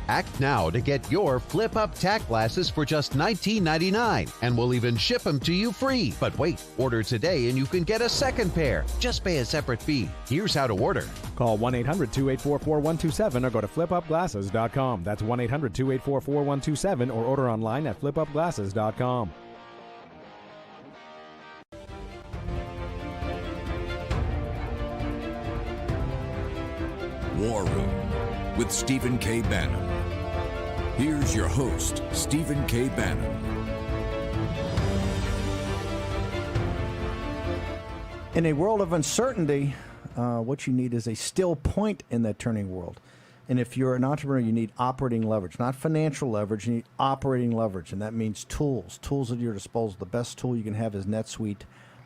Speaker 14: Act now to get your flip-up tack glasses for just $19.99, and we'll even ship them to you free. But wait, order today and you can get a second pair. Just pay a separate fee. Here's how to order.
Speaker 13: Call 1-800-284-4127 or go to flipupglasses.com. That's 1-800-284-4127 or order online at flipupglasses.com.
Speaker 5: War Room with Stephen K. Bannon. Here's your host, Stephen K. Bannon.
Speaker 9: In a world of uncertainty, what you need is a still point in that turning world. And if you're an entrepreneur, you need operating leverage, not financial leverage. You need operating leverage, and that means tools at your disposal. The best tool you can have is NetSuite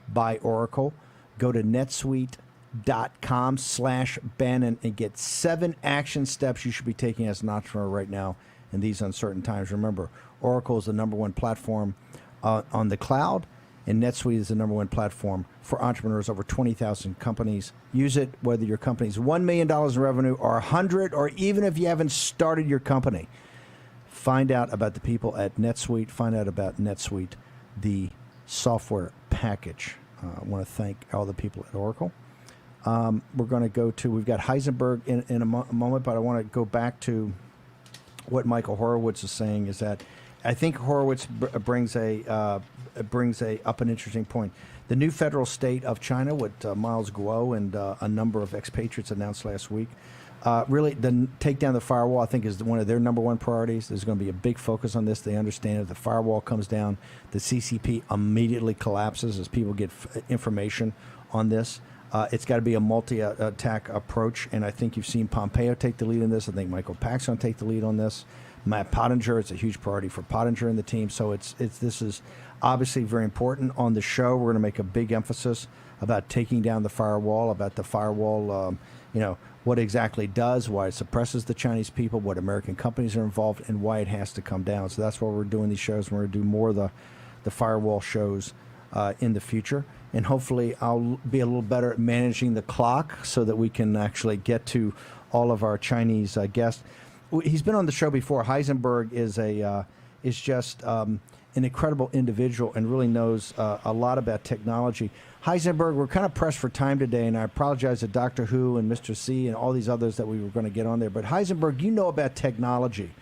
Speaker 9: by Oracle. Go to netsuite.com/Bannon and get 7 action steps you should be taking as an entrepreneur right now in these uncertain times. Remember, Oracle is the #1 platform on the cloud, and NetSuite is the #1 platform for entrepreneurs. Over 20,000 companies use it, whether your company's $1 million in revenue or 100, or even if you haven't started your company. Find out about the people at NetSuite. Find out about NetSuite, the software package. I want to thank all the people at Oracle. We're going to go to, we've got Heisenberg in a moment, but I want to go back to what Michael Horowitz is saying, is that I think Horowitz brings up an interesting point. The new federal state of China, what Miles Guo and a number of expatriates announced last week, really take down the firewall, I think, is one of their #1 priorities. There's going to be a big focus on this. They understand if the firewall comes down, the CCP immediately collapses as people get information on this. It's got to be a multi-attack approach, and I think you've seen Pompeo take the lead in this. I think Michael Pack's going to take the lead on this. Matt Pottinger, it's a huge priority for Pottinger and the team. So this is obviously very important. On the show, we're going to make a big emphasis about taking down the firewall, about the firewall, what it exactly does, why it suppresses the Chinese people, what American companies are involved, and why it has to come down. So that's why we're doing these shows. We're going to do more of the firewall shows in the future. And hopefully I'll be a little better at managing the clock so that we can actually get to all of our Chinese guests. He's been on the show before. Heisenberg is just an incredible individual and really knows a lot about technology. Heisenberg, we're kind of pressed for time today, and I apologize to Dr. Who and Mr. C and all these others that we were going to get on there. But Heisenberg, you know about technology.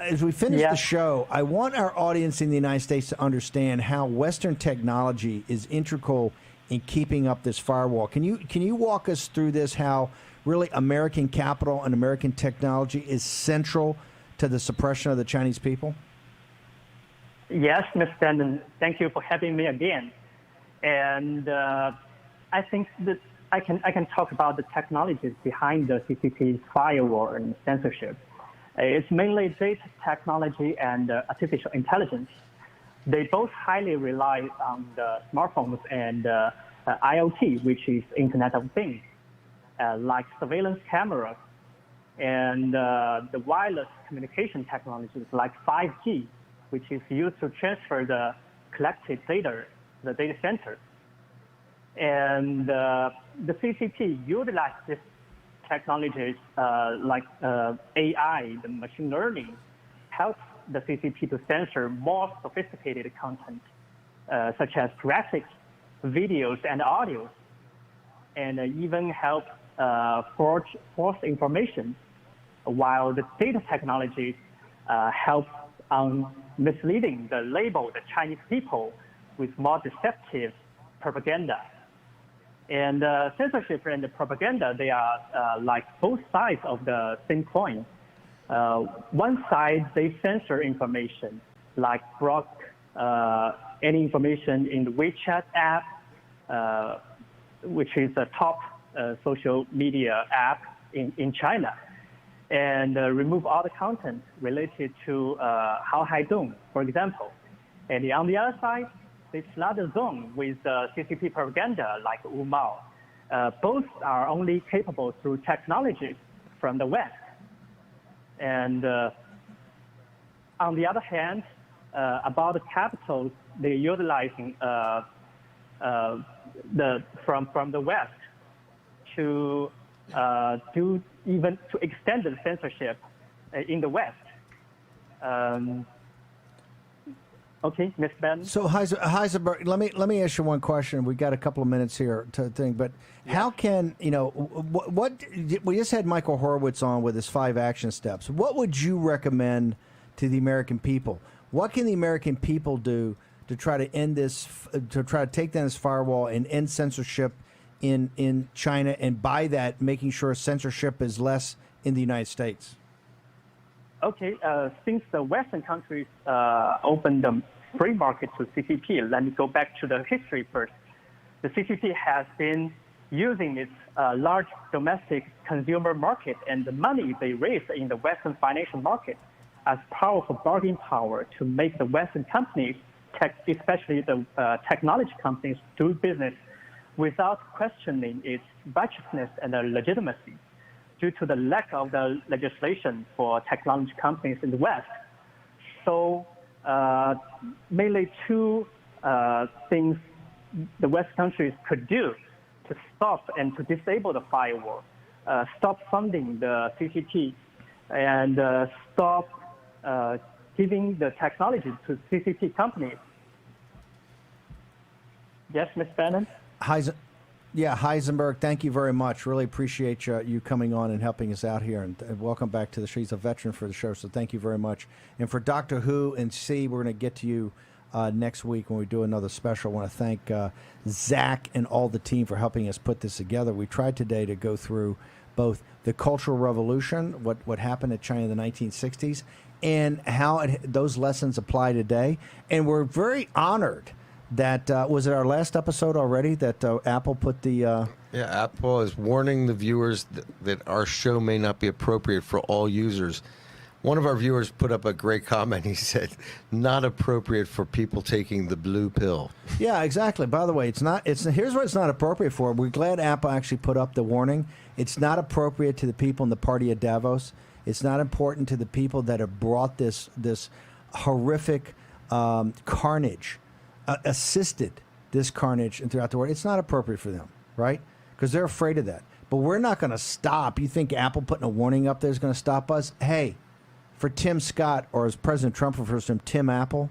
Speaker 9: As we finish the show, I want our audience in the United States to understand how Western technology is integral in keeping up this firewall. Can you walk us through this, how really American capital and American technology is central to the suppression of the Chinese people?
Speaker 24: Yes, Mr. Bannon, thank you for having me again.
Speaker 7: And I think that I can talk about the technologies behind the CCP's firewall and censorship. It's mainly data technology and artificial intelligence. They both highly rely on the smartphones and IoT, which is Internet of Things, like surveillance cameras and the wireless communication technologies like 5G, which is used to transfer the collected data to the data center. And the CCP utilizes these technologies like AI, the machine learning, helps the CCP to censor more sophisticated content, such as graphics, videos, and audio, and even help forge false information, while the data technologies help on misleading the Chinese people with more deceptive propaganda. And censorship and the propaganda, they are like both sides of the same coin. One side, they censor information, like block any information in the WeChat app, which is a top social media app in China, and remove all the content related to Hao Haidong, for example. And on the other side, they flood the zone with CCP propaganda like Wu Mao. Both are only capable through technologies from the West. And on the other hand, about the capitals, they're utilizing from the West to extend the censorship in the West. Okay, Ms. Bannon.
Speaker 9: So Heisenberg, let me ask you one question. We've got a couple of minutes here to think, but how can what we just had Michael Horowitz on with his 5 action steps. What would you recommend to the American people? What can the American people do to try to end this, to try to take down this firewall and end censorship in China, and by that making sure censorship is less in the United States?
Speaker 7: Okay, since the Western countries opened the free market to CCP, let me go back to the history first. The CCP has been using its large domestic consumer market and the money they raise in the Western financial market as powerful bargaining power to make the Western companies, especially the technology companies, do business without questioning its righteousness and legitimacy, due to the lack of the legislation for technology companies in the West. So mainly 2 things the West countries could do to stop and to disable the firewall, stop funding the CCP, and stop giving the technology to CCP companies. Yes, Ms. Bannon?
Speaker 9: Heisenberg, thank you very much. Really appreciate you coming on and helping us out here. And welcome back to the show. He's a veteran for the show, so thank you very much. And for Dr. Who and C, we're going to get to you next week when we do another special. I want to thank Zach and all the team for helping us put this together. We tried today to go through both the Cultural Revolution, what happened in China in the 1960s, and how those lessons apply today. And we're very honored that was it our last episode already that Apple put the
Speaker 20: Apple is warning the viewers that our show may not be appropriate for all users. One of our viewers put up a great comment. He said, not appropriate for people taking the blue pill.
Speaker 9: Yeah, exactly. By the way, here's what it's not appropriate for. We're glad Apple actually put up the warning. It's not appropriate to the people in the party of Davos. It's not important to the people that have brought this horrific carnage, assisted this carnage and throughout the world. It's not appropriate for them, right? Because they're afraid of that. But we're not going to stop. You think Apple putting a warning up there is going to stop us? Hey, for Tim Scott, or as President Trump refers to him, Tim Apple,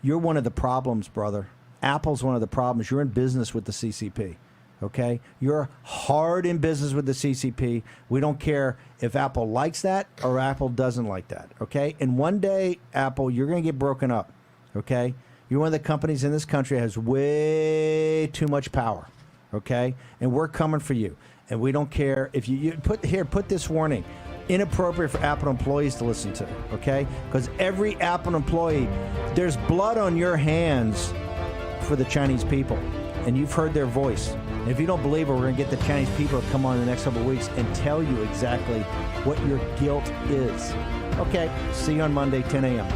Speaker 9: you're one of the problems, brother. Apple's one of the problems. You're in business with the CCP, okay? You're hard in business with the CCP. We don't care if Apple likes that or Apple doesn't like that, okay? And one day, Apple, you're going to get broken up, okay? You're one of the companies in this country that has way too much power, okay? And we're coming for you. And we don't care if you put this warning. Inappropriate for Apple employees to listen to, okay? Because every Apple employee, there's blood on your hands for the Chinese people. and you've heard their voice. And if you don't believe it, we're going to get the Chinese people to come on in the next couple of weeks and tell you exactly what your guilt is. Okay, see you on Monday, 10 a.m.